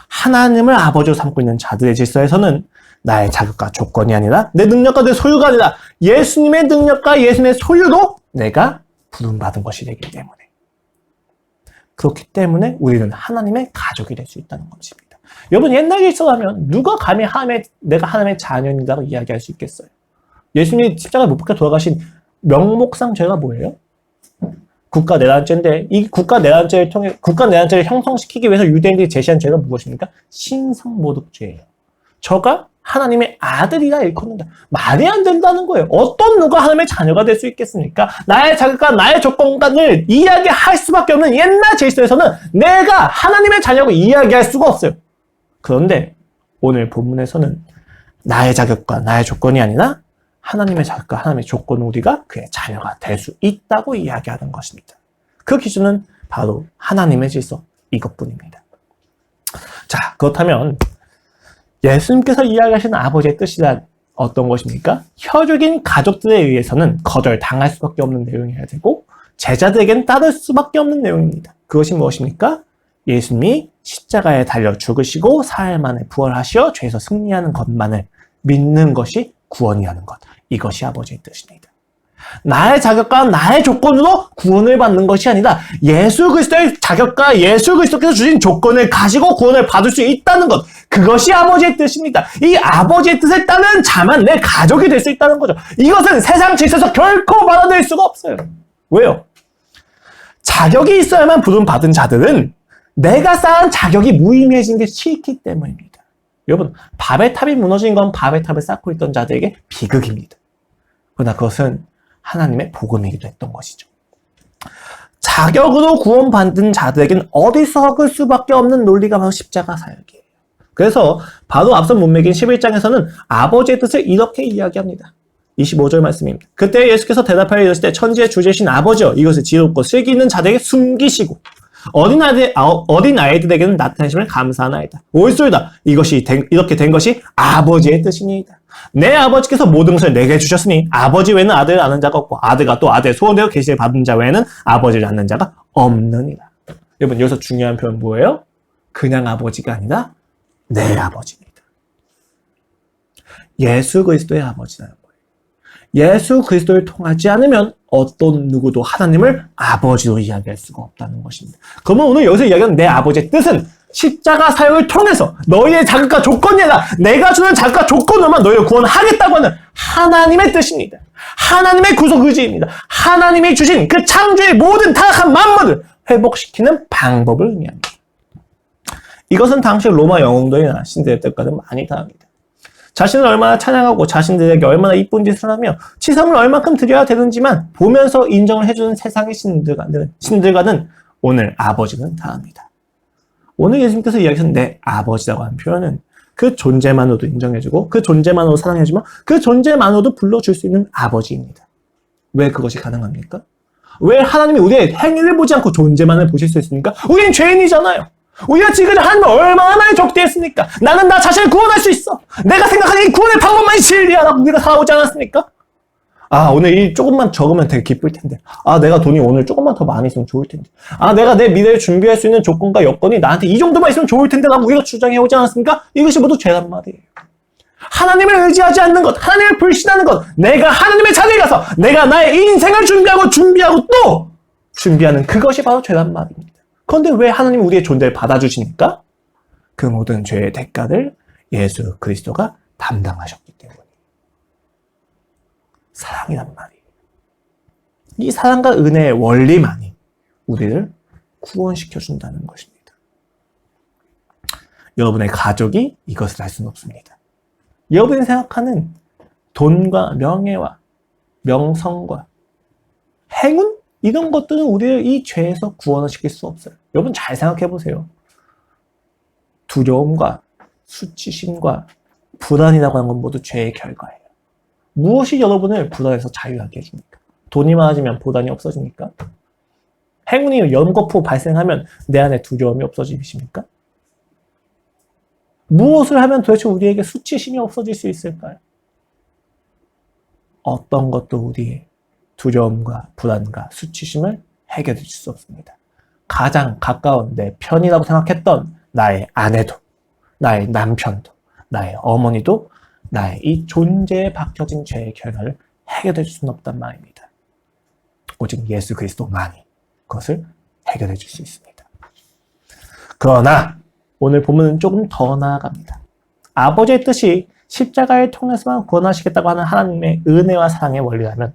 하나님을 아버지로 삼고 있는 자들의 질서에서는 나의 자격과 조건이 아니라 내 능력과 내 소유가 아니라 예수님의 능력과 예수님의 소유로 내가 부름받은 것이 되기 때문에 그렇기 때문에 우리는 하나님의 가족이 될 수 있다는 것입니다. 여러분 옛날 질서라면 누가 감히 내가 하나님의 자녀이라고 이야기할 수 있겠어요? 예수님이 십자가에 못 박혀 돌아가신 명목상 죄가 뭐예요? 국가 내란죄인데 이 국가 내란죄를 통해 국가 내란죄를 형성시키기 위해서 유대인들이 제시한 죄가 무엇입니까? 신성모독죄예요. 저가 하나님의 아들이라 일컫는다. 말이 안 된다는 거예요. 어떤 누가 하나님의 자녀가 될 수 있겠습니까? 나의 자격과 나의 조건을 이야기할 수밖에 없는 옛날 질서에서는 내가 하나님의 자녀고 이야기할 수가 없어요. 그런데 오늘 본문에서는 나의 자격과 나의 조건이 아니라 하나님의 자격과 하나님의 조건은 우리가 그의 자녀가 될 수 있다고 이야기하는 것입니다. 그 기준은 바로 하나님의 질서 이것뿐입니다. 자, 그렇다면 예수님께서 이야기하신 아버지의 뜻이란 어떤 것입니까? 혈육인 가족들에 의해서는 거절당할 수밖에 없는 내용이어야 되고 제자들에겐 따를 수밖에 없는 내용입니다. 그것이 무엇입니까? 예수님이 십자가에 달려 죽으시고 사흘 만에 부활하시어 죄에서 승리하는 것만을 믿는 것이 구원이라는 것. 이것이 아버지의 뜻입니다. 나의 자격과 나의 조건으로 구원을 받는 것이 아니라 예수 그리스도의 자격과 예수 그리스도께서 주신 조건을 가지고 구원을 받을 수 있다는 것. 그것이 아버지의 뜻입니다. 이 아버지의 뜻을 따르는 자만 내 가족이 될 수 있다는 거죠. 이것은 세상 질서에서 결코 받아들일 수가 없어요. 왜요? 자격이 있어야만 부름받은 자들은 내가 쌓은 자격이 무의미해지는 게 싫기 때문입니다. 여러분, 바벨탑이 무너진 건 바벨탑을 쌓고 있던 자들에게 비극입니다. 그러나 그것은 하나님의 복음이기도 했던 것이죠. 자격으로 구원받은 자들에게는 어리석을 수밖에 없는 논리가 바로 십자가 사역이에요. 그래서 바로 앞서 문맥인 11장에서는 아버지의 뜻을 이렇게 이야기합니다. 25절 말씀입니다. 그때 예수께서 대답하여 이르시되 천지의 주제신 아버지여 이것을 지혜롭고 슬기 있는 자들에게 숨기시고 어린 아이들에게는 나타내심을 감사하나이다. 옳소이다. 이렇게 된 것이 아버지의 뜻이니이다. 내 아버지께서 모든 것을 내게 주셨으니 아버지 외에는 아들을 아는 자가 없고 아들과 또 아들의 소원대로 계시를 받은 자 외에는 아버지를 아는 자가 없느니라. 여러분 여기서 중요한 표현 뭐예요? 그냥 아버지가 아니라 내 아버지입니다. 예수 그리스도의 아버지라는 거예요. 예수 그리스도를 통하지 않으면 어떤 누구도 하나님을 아버지로 이야기할 수가 없다는 것입니다. 그러면 오늘 여기서 이야기하는 내 아버지의 뜻은 십자가 사역을 통해서 너희의 자격과 조건이 아니라 내가 주는 자격과 조건으로만 너희를 구원하겠다고 하는 하나님의 뜻입니다. 하나님의 구속 의지입니다. 하나님이 주신 그 창조의 모든 타락한 만물을 회복시키는 방법을 의미합니다. 이것은 당시 로마 영웅들이나 신들의 뜻과는 많이 다릅니다. 자신을 얼마나 찬양하고 자신들에게 얼마나 이쁜 짓을 하며 치성을 얼만큼 드려야 되는지만 보면서 인정을 해주는 세상의 신들과는 오늘 아버지는 다릅니다. 오늘 예수님께서 이야기하신 내 아버지라고 하는 표현은 그 존재만으로도 인정해주고 그 존재만으로도 사랑해주며 그 존재만으로도 불러줄 수 있는 아버지입니다. 왜 그것이 가능합니까? 왜 하나님이 우리의 행위를 보지 않고 존재만을 보실 수 있습니까? 우리는 죄인이잖아요. 우리가 지금까지 하나님을 얼마나 많이 적대했습니까? 나는 나 자신을 구원할 수 있어. 내가 생각하는 이 구원의 방법만이 진리야라고 우리가 살아오지 않았습니까? 아, 오늘 일 조금만 적으면 되게 기쁠 텐데. 아, 내가 돈이 오늘 조금만 더 많이 있으면 좋을 텐데. 아, 내가 내 미래를 준비할 수 있는 조건과 여건이 나한테 이 정도만 있으면 좋을 텐데 라고 우리가 주장해오지 않았습니까? 이것이 모두 죄란 말이에요. 하나님을 의지하지 않는 것, 하나님을 불신하는 것, 내가 하나님의 자리에 가서 내가 나의 인생을 준비하고 또 준비하는 그것이 바로 죄란 말입니다. 그런데 왜 하나님이 우리의 존재를 받아주시니까? 그 모든 죄의 대가를 예수 그리스도가 담당하셨기 때문에. 사랑이란 말이에요. 이 사랑과 은혜의 원리만이 우리를 구원시켜준다는 것입니다. 여러분의 가족이 이것을 할 수는 없습니다. 여러분이 생각하는 돈과 명예와 명성과 행운? 이런 것들은 우리를 이 죄에서 구원을 시킬 수 없어요. 여러분 잘 생각해 보세요. 두려움과 수치심과 불안이라고 하는 건 모두 죄의 결과예요. 무엇이 여러분을 불안에서 자유하게 해줍니까? 돈이 많아지면 불안이 없어집니까? 행운이 연거푸 발생하면 내 안에 두려움이 없어지십니까? 무엇을 하면 도대체 우리에게 수치심이 없어질 수 있을까요? 어떤 것도 우리의 두려움과 불안과 수치심을 해결해 줄 수 없습니다. 가장 가까운 내 편이라고 생각했던 나의 아내도, 나의 남편도, 나의 어머니도 나의 이 존재에 박혀진 죄의 결과를 해결해 줄 수는 없단 말입니다. 오직 예수 그리스도만이 그것을 해결해 줄 수 있습니다. 그러나 오늘 본문은 조금 더 나아갑니다. 아버지의 뜻이 십자가를 통해서만 구원하시겠다고 하는 하나님의 은혜와 사랑의 원리라면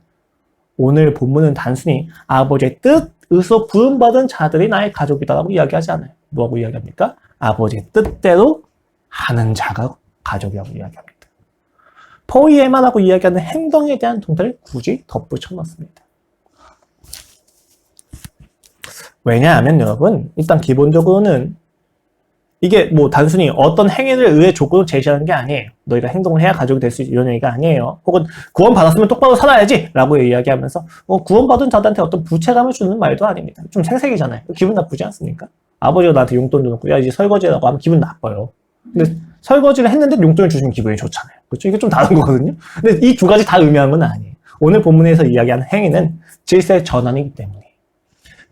오늘 본문은 단순히 아버지의 뜻으로 부름받은 자들이 나의 가족이다라고 이야기하지 않아요. 뭐라고 이야기합니까? 아버지의 뜻대로 하는 자가 가족이라고 이야기합니다. 포이에마라고 이야기하는 행동에 대한 동사를 굳이 덧붙여 넣습니다. 왜냐하면 여러분, 일단 기본적으로는 이게 뭐 단순히 어떤 행위를 의해 조건을 제시하는 게 아니에요. 너희가 행동을 해야 가족이 될 수 있지 이런 얘기가 아니에요. 혹은 구원받았으면 똑바로 살아야지 라고 이야기하면서 구원받은 자들한테 어떤 부채감을 주는 말도 아닙니다. 좀 생색이잖아요. 기분 나쁘지 않습니까? 아버지가 나한테 용돈 줘놓고 야 이제 설거지라고 하면 기분 나빠요. 근데 설거지를 했는데 용돈을 주시면 기분이 좋잖아요. 그렇죠? 이게 좀 다른 거거든요. 근데 이 두 가지 다 의미하는 건 아니에요. 오늘 본문에서 이야기하는 행위는 질서의 전환이기 때문에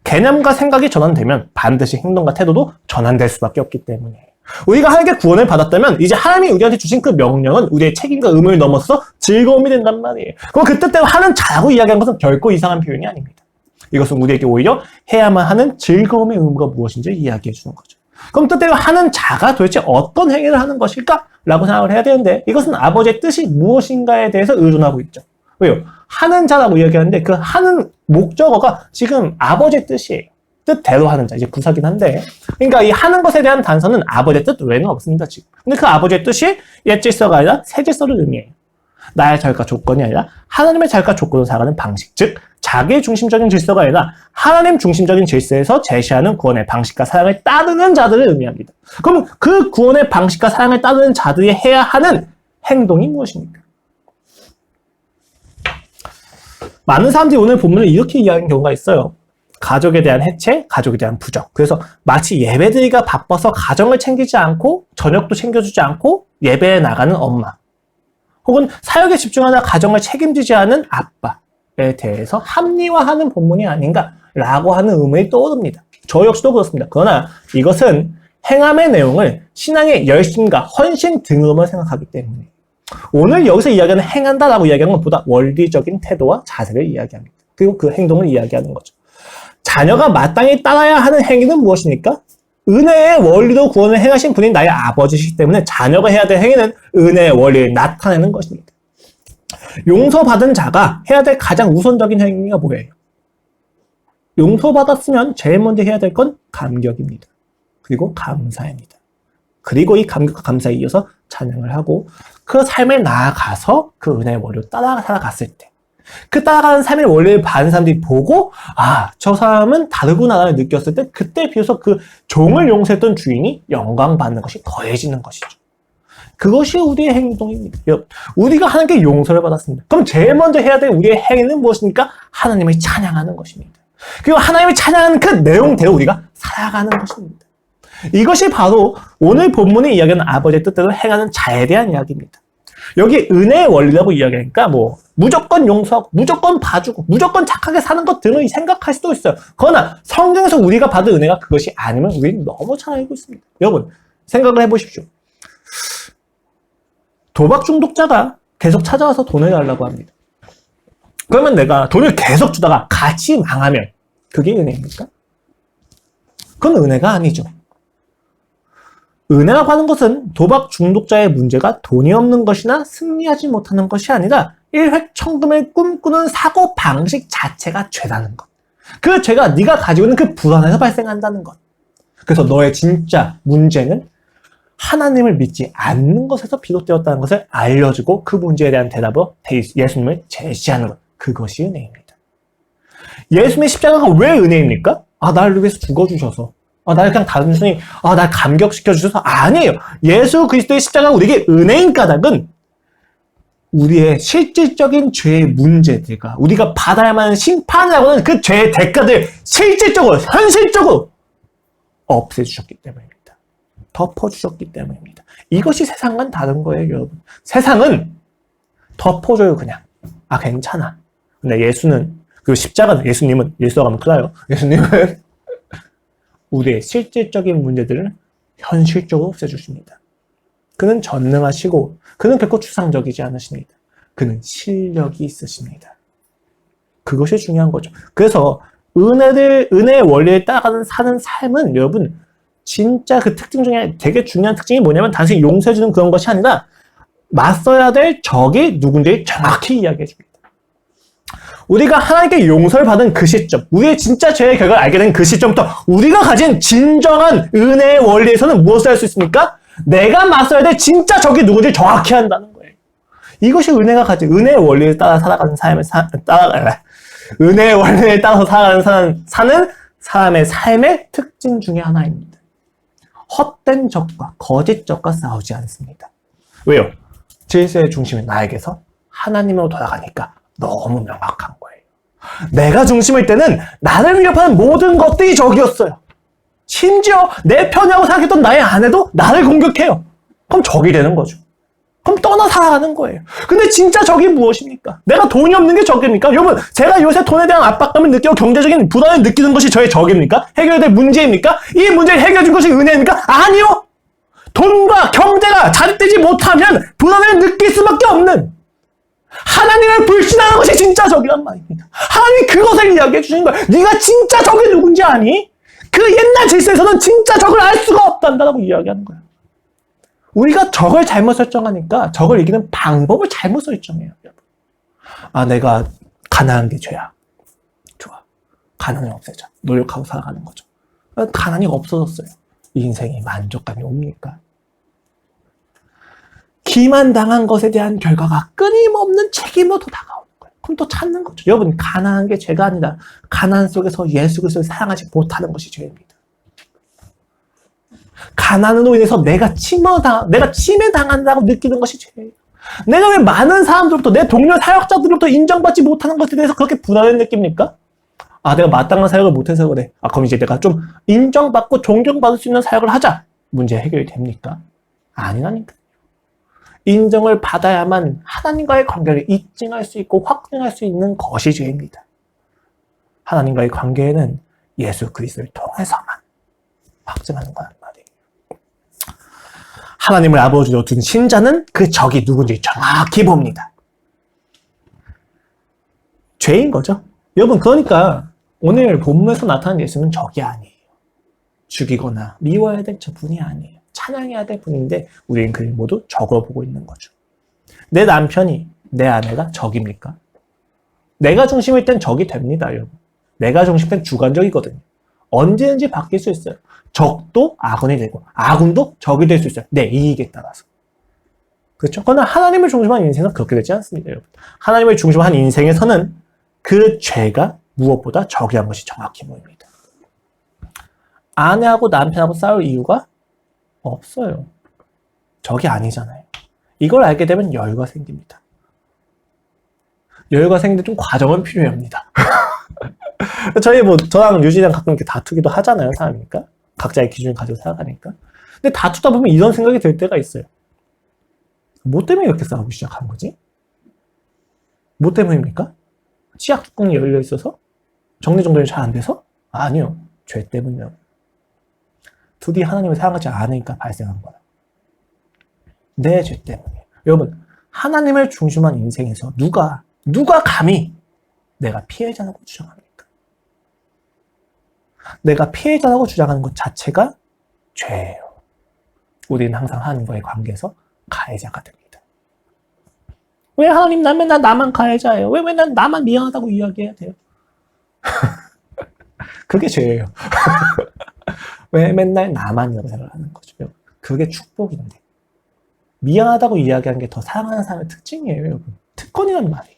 개념과 생각이 전환되면 반드시 행동과 태도도 전환될 수밖에 없기 때문에 우리가 하나님께 구원을 받았다면 이제 하나님이 우리한테 주신 그 명령은 우리의 책임과 의무를 넘어서 즐거움이 된단 말이에요. 그럼 그 뜻대로 하는 자라고 이야기한 것은 결코 이상한 표현이 아닙니다. 이것은 우리에게 오히려 해야만 하는 즐거움의 의무가 무엇인지 이야기해 주는 거죠. 그럼 뜻대로 하는 자가 도대체 어떤 행위를 하는 것일까? 라고 생각을 해야 되는데 이것은 아버지의 뜻이 무엇인가에 대해서 의존하고 있죠. 왜요? 하는 자라고 이야기하는데 그 하는 목적어가 지금 아버지의 뜻이에요. 뜻대로 하는 자. 이제 부사긴 한데. 그러니까 이 하는 것에 대한 단서는 아버지의 뜻 외에는 없습니다, 지금. 근데 그 아버지의 뜻이 옛 질서가 아니라 새 질서를 의미해요. 나의 자격과 조건이 아니라 하나님의 자격과 조건으로 살아가는 방식. 즉, 자기 중심적인 질서가 아니라 하나님 중심적인 질서에서 제시하는 구원의 방식과 사랑을 따르는 자들을 의미합니다. 그럼 그 구원의 방식과 사랑을 따르는 자들이 해야 하는 행동이 무엇입니까? 많은 사람들이 오늘 본문을 이렇게 이해하는 경우가 있어요. 가족에 대한 해체, 가족에 대한 부정. 그래서 마치 예배드리기가 바빠서 가정을 챙기지 않고 저녁도 챙겨주지 않고 예배에 나가는 엄마. 혹은 사역에 집중하다 가정을 책임지지 않은 아빠에 대해서 합리화하는 본문이 아닌가라고 하는 의문이 떠오릅니다. 저 역시도 그렇습니다. 그러나 이것은 행함의 내용을 신앙의 열심과 헌신 등으로만 생각하기 때문에 오늘 여기서 이야기하는 행한다라고 이야기하는 것보다 원리적인 태도와 자세를 이야기합니다. 그리고 그 행동을 이야기하는 거죠. 자녀가 마땅히 따라야 하는 행위는 무엇입니까? 은혜의 원리로 구원을 행하신 분이 나의 아버지시기 때문에 자녀가 해야 될 행위는 은혜의 원리를 나타내는 것입니다. 용서받은 자가 해야 될 가장 우선적인 행위가 뭐예요? 용서받았으면 제일 먼저 해야 될 건 감격입니다. 그리고 감사입니다. 그리고 이 감격과 감사에 이어서 찬양을 하고 그 삶에 나아가서 그 은혜의 원리로 따라 살아갔을 때 그 따라가는 삶의 원리를 받은 사람들이 보고 저 사람은 다르구나를 느꼈을 때 그때 비로소 그 종을 용서했던 주인이 영광받는 것이 더해지는 것이죠. 그것이 우리의 행동입니다. 우리가 하나님께 용서를 받았습니다. 그럼 제일 먼저 해야 될 우리의 행위는 무엇입니까? 하나님을 찬양하는 것입니다. 그리고 하나님을 찬양하는 그 내용대로 우리가 살아가는 것입니다. 이것이 바로 오늘 본문에 이야기하는 아버지의 뜻대로 행하는 자에 대한 이야기입니다. 여기 은혜의 원리라고 이야기하니까 무조건 용서하고 무조건 봐주고 무조건 착하게 사는 것 등을 생각할 수도 있어요. 그러나 성경에서 우리가 받은 은혜가 그것이 아니면 우리는 너무 잘 알고 있습니다. 여러분 생각을 해보십시오. 도박 중독자가 계속 찾아와서 돈을 달라고 합니다. 그러면 내가 돈을 계속 주다가 같이 망하면 그게 은혜입니까? 그건 은혜가 아니죠. 은혜라고 하는 것은 도박 중독자의 문제가 돈이 없는 것이나 승리하지 못하는 것이 아니라 일획천금을 꿈꾸는 사고방식 자체가 죄라는 것. 그 죄가 네가 가지고 있는 그 불안에서 발생한다는 것. 그래서 너의 진짜 문제는 하나님을 믿지 않는 것에서 비롯되었다는 것을 알려주고 그 문제에 대한 대답으로 예수님을 제시하는 것. 그것이 은혜입니다. 예수님의 십자가가 왜 은혜입니까? 나를 위해서 죽어주셔서. 나를 그냥 단순히 날 감격시켜주셔서 아니에요. 예수 그리스도의 십자가가 우리에게 은혜인 까닭은 우리의 실질적인 죄의 문제들과 우리가 받아야만 하는 심판이라고 하는 그 죄의 대가들 실질적으로 현실적으로 없애주셨기 때문입니다. 덮어주셨기 때문입니다. 이것이 세상과는 다른 거예요, 여러분. 세상은 덮어줘요, 그냥. 괜찮아. 근데 예수는, 그리고 십자가는, 예수라고 하면 큰일나요. 예수님은 우리의 실질적인 문제들을 현실적으로 없애주십니다. 그는 전능하시고 그는 결코 추상적이지 않으십니다. 그는 실력이 있으십니다. 그것이 중요한 거죠. 그래서 은혜의 원리에 따라가는 사는 삶은 여러분 진짜 그 특징 중에 되게 중요한 특징이 뭐냐면 단순히 용서해주는 그런 것이 아니라 맞서야 될 적이 누군지 정확히 이야기해 줍니다. 우리가 하나님께 용서를 받은 그 시점, 우리의 진짜 죄의 결과를 알게 된 그 시점부터 우리가 가진 진정한 은혜의 원리에서는 무엇을 할 수 있습니까? 내가 맞서야 될 진짜 적이 누군지 정확히 한다는 거예요. 이것이 은혜가 가진 은혜의 원리에 따라 살아가는 은혜의 원리에 따라서 살아가는 사는 사람의 삶의 특징 중에 하나입니다. 헛된 적과 거짓 적과 싸우지 않습니다. 왜요? 질서의 중심이 나에게서 하나님으로 돌아가니까 너무 명확한 거예요. 내가 중심일 때는 나를 위협하는 모든 것들이 적이었어요. 심지어 내 편이라고 생각했던 나의 아내도 나를 공격해요. 그럼 적이 되는 거죠. 그럼 떠나 살아가는 거예요. 근데 진짜 적이 무엇입니까? 내가 돈이 없는 게 적입니까? 여러분, 제가 요새 돈에 대한 압박감을 느끼고 경제적인 불안을 느끼는 것이 저의 적입니까? 해결해야 될 문제입니까? 이 문제를 해결해 준 것이 은혜입니까? 아니요! 돈과 경제가 자립되지 못하면 불안을 느낄 수밖에 없는 하나님을 불신하는 것이 진짜 적이란 말입니다. 하나님이 그것을 이야기해 주시는 거예요. 네가 진짜 적이 누군지 아니? 그 옛날 질서에서는 진짜 적을 알 수가 없단다라고 이야기하는 거예요. 우리가 적을 잘못 설정하니까 적을 이기는 방법을 잘못 설정해요. 내가 가난한 게 죄야. 좋아. 가난을 없애자. 노력하고 살아가는 거죠. 가난이 없어졌어요. 이 인생이 만족감이 옵니까? 기만당한 것에 대한 결과가 끊임없는 책임으로 더 다가오는 거예요. 그럼 또 찾는 거죠. 여러분, 가난한 게 죄가 아니라 가난 속에서 예수 그리스도를 사랑하지 못하는 것이 죄입니다. 가난으로 인해서 내가 침해당한다고 느끼는 것이 죄예요. 내가 왜 많은 사람들로부터 내 동료 사역자들로부터 인정받지 못하는 것에 대해서 그렇게 불안을 느낍니까? 아, 내가 마땅한 사역을 못해서 그래. 아, 그럼 이제 내가 좀 인정받고 존경받을 수 있는 사역을 하자. 문제 해결이 됩니까? 아니라니까. 인정을 받아야만 하나님과의 관계를 입증할 수 있고 확증할 수 있는 것이 죄입니다. 하나님과의 관계는 예수 그리스도를 통해서만 확증하는 거란 말이에요. 하나님을 아버지로 둔 신자는 그 적이 누군지 정확히 봅니다. 죄인 거죠. 여러분, 그러니까 오늘 본문에서 나타난 예수는 적이 아니에요. 죽이거나 미워해야 될 저분이 아니에요. 찬양해야 될 분인데 우리는 그를 모두 적으로 보고 있는 거죠. 내 남편이, 내 아내가 적입니까? 내가 중심일 땐 적이 됩니다, 여러분. 내가 중심일 땐 주관적이거든요. 언제든지 바뀔 수 있어요. 적도 아군이 되고 아군도 적이 될 수 있어요. 내 이익에 따라서. 그렇죠? 그러나 하나님을 중심한 인생은 그렇게 되지 않습니다, 여러분. 하나님을 중심한 인생에서는 그 죄가 무엇보다 적이란 것이 정확히 보입니다. 아내하고 남편하고 싸울 이유가 없어요. 적이 아니잖아요. 이걸 알게 되면 여유가 생깁니다. 여유가 생기는데 좀 과정은 필요합니다. 저희 저랑 유진이랑 가끔 이렇게 다투기도 하잖아요, 사람이니까. 각자의 기준을 가지고 살아가니까. 근데 다투다 보면 이런 생각이 들 때가 있어요. 뭐 때문에 이렇게 싸우기 시작한 거지? 뭐 때문입니까? 치약 뚜껑이 열려 있어서? 정리정돈이 잘 안 돼서? 아니요. 죄 때문이요. 둘이 하나님을 사랑하지 않으니까 발생한 거야. 내 죄 때문이에요. 여러분, 하나님을 중심한 인생에서 누가 감히 내가 피해자라고 주장합니까? 내가 피해자라고 주장하는 것 자체가 죄예요. 우리는 항상 하나님과의 관계에서 가해자가 됩니다. 왜 하나님 난 맨날 나만 가해자예요? 왜 맨날 나만 미안하다고 이야기해야 돼요? 그게 죄예요. 왜 맨날 나만 이렇게 생각하는 거죠? 그게 축복인데. 미안하다고 이야기하는 게 더 사랑하는 사람의 특징이에요, 여러분. 특권이란 말이에요.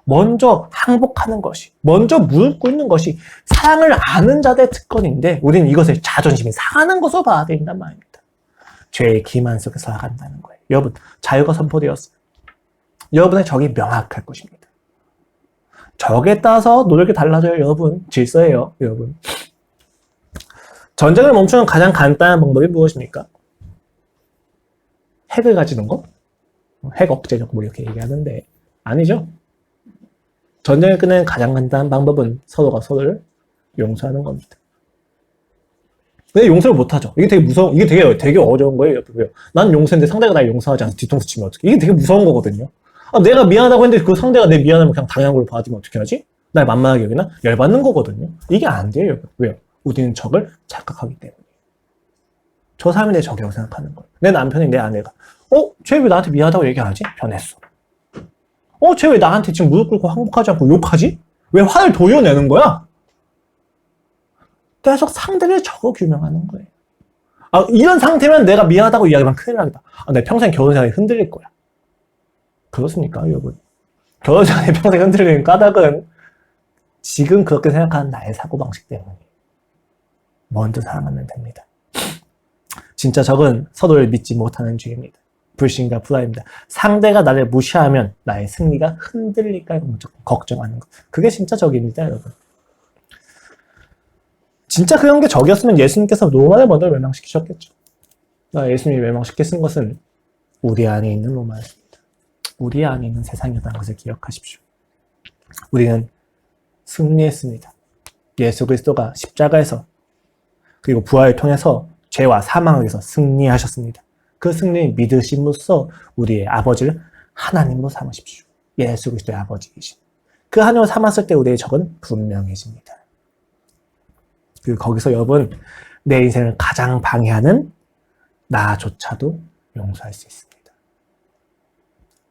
먼저 항복하는 것이, 먼저 무릎 꿇는 것이 사랑을 아는 자들의 특권인데 우리는 이것을 자존심이 상하는 것으로 봐야 된단 말입니다. 죄의 기만 속에서 살아간다는 거예요. 여러분, 자유가 선포되었어요. 여러분의 적이 명확할 것입니다. 적에 따라서 노력이 달라져요, 여러분. 질서예요, 여러분. 전쟁을 멈추는 가장 간단한 방법이 무엇입니까? 핵을 가지는 거? 핵 억제적 뭐 이렇게 얘기하는데 아니죠. 전쟁을 끝내는 가장 간단한 방법은 서로가 서로를 용서하는 겁니다. 왜 용서를 못하죠? 이게 되게 무서운, 이게 되게 어려운 거예요. 난 용서했는데 상대가 날 용서하지 않아서 뒤통수 치면 어떡해? 이게 되게 무서운 거거든요. 아, 내가 미안하다고 했는데 그 상대가 내 미안함을 그냥 당연한 걸로 받아들이면 어떻게 하지? 날 만만하게 여기나? 열받는 거거든요. 이게 안 돼요. 왜요? 우리는 적을 착각하기 때문에. 저 사람이 내 적이라고 생각하는 거예요. 내 남편이 내 아내가 쟤 왜 나한테 미안하다고 얘기 안 하지? 변했어. 쟤 왜 나한테 지금 무릎 꿇고 항복하지 않고 욕하지? 왜 화를 도려내는 거야? 계속 상대를 적어 규명하는 거예요. 아, 이런 상태면 내가 미안하다고 이야기하면 큰일 나겠다. 아, 내 평생 결혼 생활이 흔들릴 거야. 그렇습니까, 여러분? 결혼 생활이 평생 흔들리는 까닭은 지금 그렇게 생각하는 나의 사고방식 때문에. 먼저 사랑하면 됩니다. 진짜 적은 서로를 믿지 못하는 죄입니다. 불신과 불안입니다. 상대가 나를 무시하면 나의 승리가 흔들릴까 걱정하는 것. 그게 진짜 적입니다, 여러분. 진짜 그런 게 적이었으면 예수님께서 로마를 먼저 멸망시키셨겠죠. 예수님이 멸망시키신 것은 우리 안에 있는 로마였습니다. 우리 안에 있는 세상이었다는 것을 기억하십시오. 우리는 승리했습니다. 예수 그리스도가 십자가에서 그리고 부활을 통해서 죄와 사망에서 승리하셨습니다. 그 승리를 믿으심으로써 우리의 아버지를 하나님으로 삼으십시오. 예수 그리스도의 아버지이신. 그 하나님을 삼았을 때 우리의 적은 분명해집니다. 그리고 거기서 여러분, 내 인생을 가장 방해하는 나조차도 용서할 수 있습니다.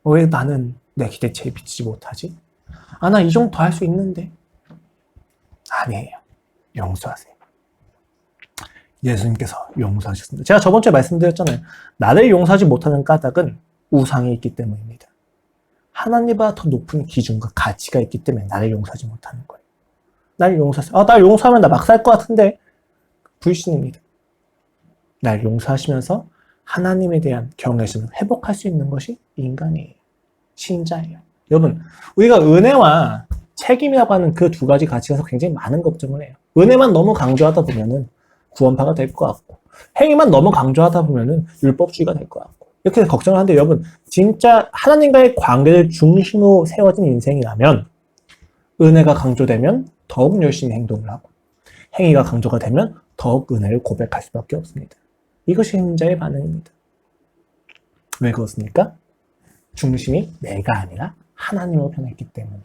왜 나는 내 기대치에 미치지 못하지? 아, 나 이 정도 할 수 있는데. 아니에요. 용서하세요. 예수님께서 용서하셨습니다. 제가 저번 주에 말씀드렸잖아요. 나를 용서하지 못하는 까닭은 우상이 있기 때문입니다. 하나님보다 더 높은 기준과 가치가 있기 때문에 나를 용서하지 못하는 거예요. 나를 용서하세요. 아, 날 용서하면 나 막 살 것 같은데. 불신입니다. 날 용서하시면서 하나님에 대한 경외심을 회복할 수 있는 것이 인간이에요. 신자예요. 여러분, 우리가 은혜와 책임이라고 하는 그 두 가지 가치에서 굉장히 많은 걱정을 해요. 은혜만 너무 강조하다 보면은 구원파가 될 것 같고, 행위만 너무 강조하다 보면은 율법주의가 될 것 같고, 이렇게 걱정을 하는데 여러분, 진짜 하나님과의 관계를 중심으로 세워진 인생이라면 은혜가 강조되면 더욱 열심히 행동을 하고, 행위가 강조가 되면 더욱 은혜를 고백할 수밖에 없습니다. 이것이 행자의 반응입니다. 왜 그렇습니까? 중심이 내가 아니라 하나님으로 변했기 때문에.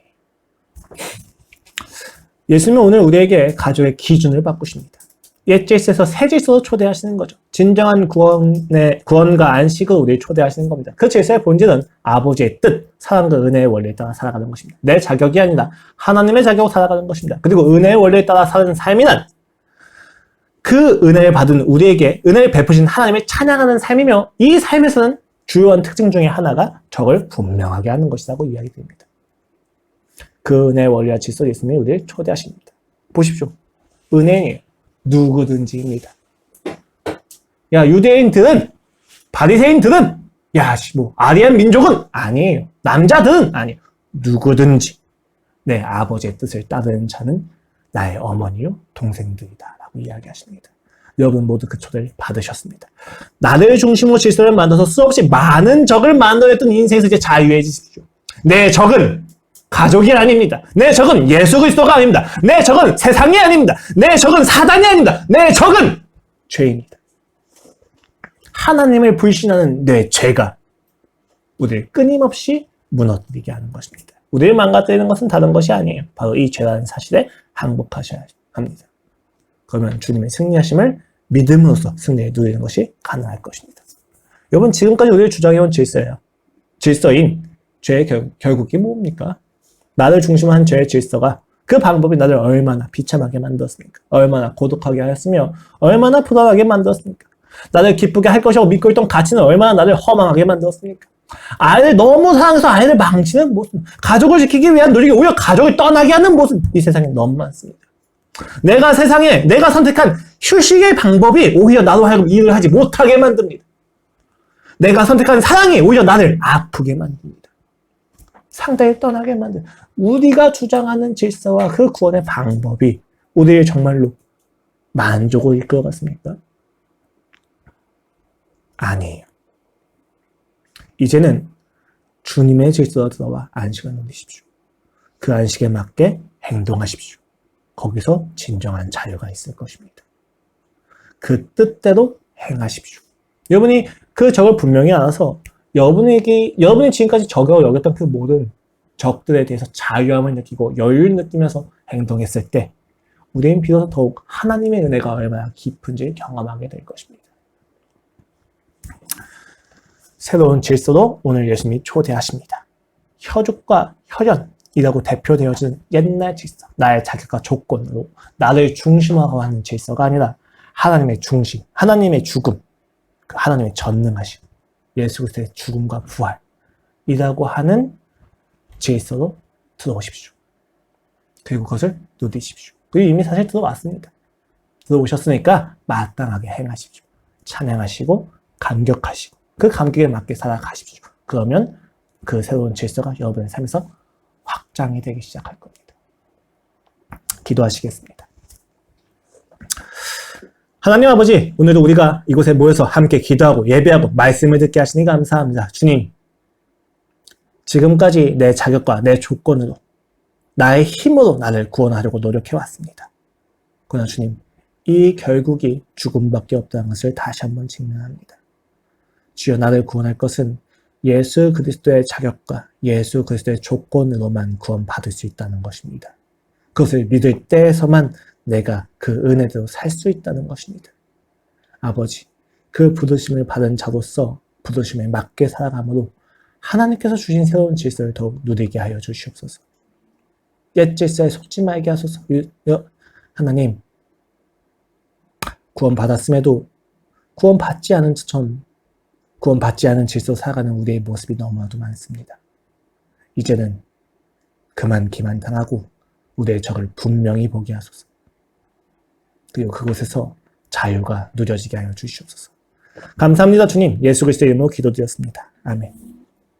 예수님은 오늘 우리에게 가족의 기준을 바꾸십니다. 옛 질서에서 새 질서로 초대하시는 거죠. 진정한 구원과 안식을 우리를 초대하시는 겁니다. 그 질서의 본질은 아버지의 뜻, 사랑과 은혜의 원리에 따라 살아가는 것입니다. 내 자격이 아니라 하나님의 자격으로 살아가는 것입니다. 그리고 은혜의 원리에 따라 사는 삶이란 그 은혜를 받은 우리에게 은혜를 베푸신 하나님을 찬양하는 삶이며, 이 삶에서는 주요한 특징 중에 하나가 적을 분명하게 하는 것이라고 이야기 됩니다. 그 은혜의 원리와 질서 예수님이 우리를 초대하십니다. 보십시오. 은혜는 누구든지입니다. 야, 유대인들은, 바리새인들은, 야, 아리안 민족은 아니에요. 남자들은 아니에요. 누구든지 내 아버지의 뜻을 따르는 자는 나의 어머니요 동생들이다 라고 이야기하십니다. 여러분 모두 그 초대를 받으셨습니다. 나를 중심으로 질서를 만들어서 수없이 많은 적을 만들어냈던 인생에서 이제 자유해지십시오. 내 적은 가족이 아닙니다. 내 적은 예수 그리스도가 아닙니다. 내 적은 세상이 아닙니다. 내 적은 사단이 아닙니다. 내 적은 죄입니다. 하나님을 불신하는 내 죄가 우리를 끊임없이 무너뜨리게 하는 것입니다. 우리를 망가뜨리는 것은 다른 것이 아니에요. 바로 이 죄라는 사실에 항복하셔야 합니다. 그러면 주님의 승리하심을 믿음으로써 승리에 누리는 것이 가능할 것입니다. 여러분, 지금까지 우리를 주장해온 질서예요. 질서인 죄의 결국이 뭡니까? 나를 중심으로 한 죄의 질서가, 그 방법이 나를 얼마나 비참하게 만들었습니까? 얼마나 고독하게 하였으며 얼마나 불안하게 만들었습니까? 나를 기쁘게 할 것이라고 믿고 있던 가치는 얼마나 나를 허망하게 만들었습니까? 아이를 너무 사랑해서 아이를 망치는 모습, 가족을 지키기 위한 노력이 오히려 가족을 떠나게 하는 모습, 이 세상에 너무 많습니다. 내가 선택한 휴식의 방법이 오히려 나로 하여금 일을 하지 못하게 만듭니다. 내가 선택한 사랑이 오히려 나를 아프게 만듭니다. 상대를 떠나게 만듭니다. 우리가 주장하는 질서와 그 구원의 방법이 우리를 정말로 만족으로 이끌어갔습니까? 아니에요. 이제는 주님의 질서로 들어와 안식을 누리십시오. 그 안식에 맞게 행동하십시오. 거기서 진정한 자유가 있을 것입니다. 그 뜻대로 행하십시오. 여러분이 그 적을 분명히 알아서 여러분이 지금까지 적이라고 여겼던 그 모든 적들에 대해서 자유함을 느끼고 여유를 느끼면서 행동했을 때 우리는 비로소 더욱 하나님의 은혜가 얼마나 깊은지 경험하게 될 것입니다. 새로운 질서로 오늘 예수님이 초대하십니다. 혈육과 혈연이라고 대표되어지는 옛날 질서, 나의 자격과 조건으로 나를 중심으로 하는 질서가 아니라 하나님의 중심, 하나님의 죽음, 하나님의 전능하심, 예수 그리스도의 죽음과 부활이라고 하는 질서로 들어오십시오. 그리고 그것을 누리십시오. 그리고 이미 사실 들어왔습니다. 들어오셨으니까 마땅하게 행하십시오. 찬양하시고 감격하시고 그 감격에 맞게 살아가십시오. 그러면 그 새로운 질서가 여러분의 삶에서 확장이 되기 시작할 겁니다. 기도하시겠습니다. 하나님 아버지, 오늘도 우리가 이곳에 모여서 함께 기도하고 예배하고 말씀을 듣게 하시니 감사합니다. 주님, 지금까지 내 자격과 내 조건으로 나의 힘으로 나를 구원하려고 노력해왔습니다. 그러나 주님, 이 결국이 죽음밖에 없다는 것을 다시 한번 증명합니다. 주여, 나를 구원할 것은 예수 그리스도의 자격과 예수 그리스도의 조건으로만 구원받을 수 있다는 것입니다. 그것을 믿을 때에서만 내가 그 은혜대로 살 수 있다는 것입니다. 아버지, 그 부르심을 받은 자로서 부르심에 맞게 살아감으로 하나님께서 주신 새로운 질서를 더욱 누리게 하여 주시옵소서. 옛 질서에 속지 말게 하소서. 하나님, 구원받았음에도 구원받지 않은 질서로 살아가는 우리의 모습이 너무나도 많습니다. 이제는 그만 기만당하고 우리의 적을 분명히 보게 하소서. 그리고 그곳에서 자유가 누려지게 하여 주시옵소서. 감사합니다, 주님. 예수 그리스도의 이름으로 기도드렸습니다. 아멘.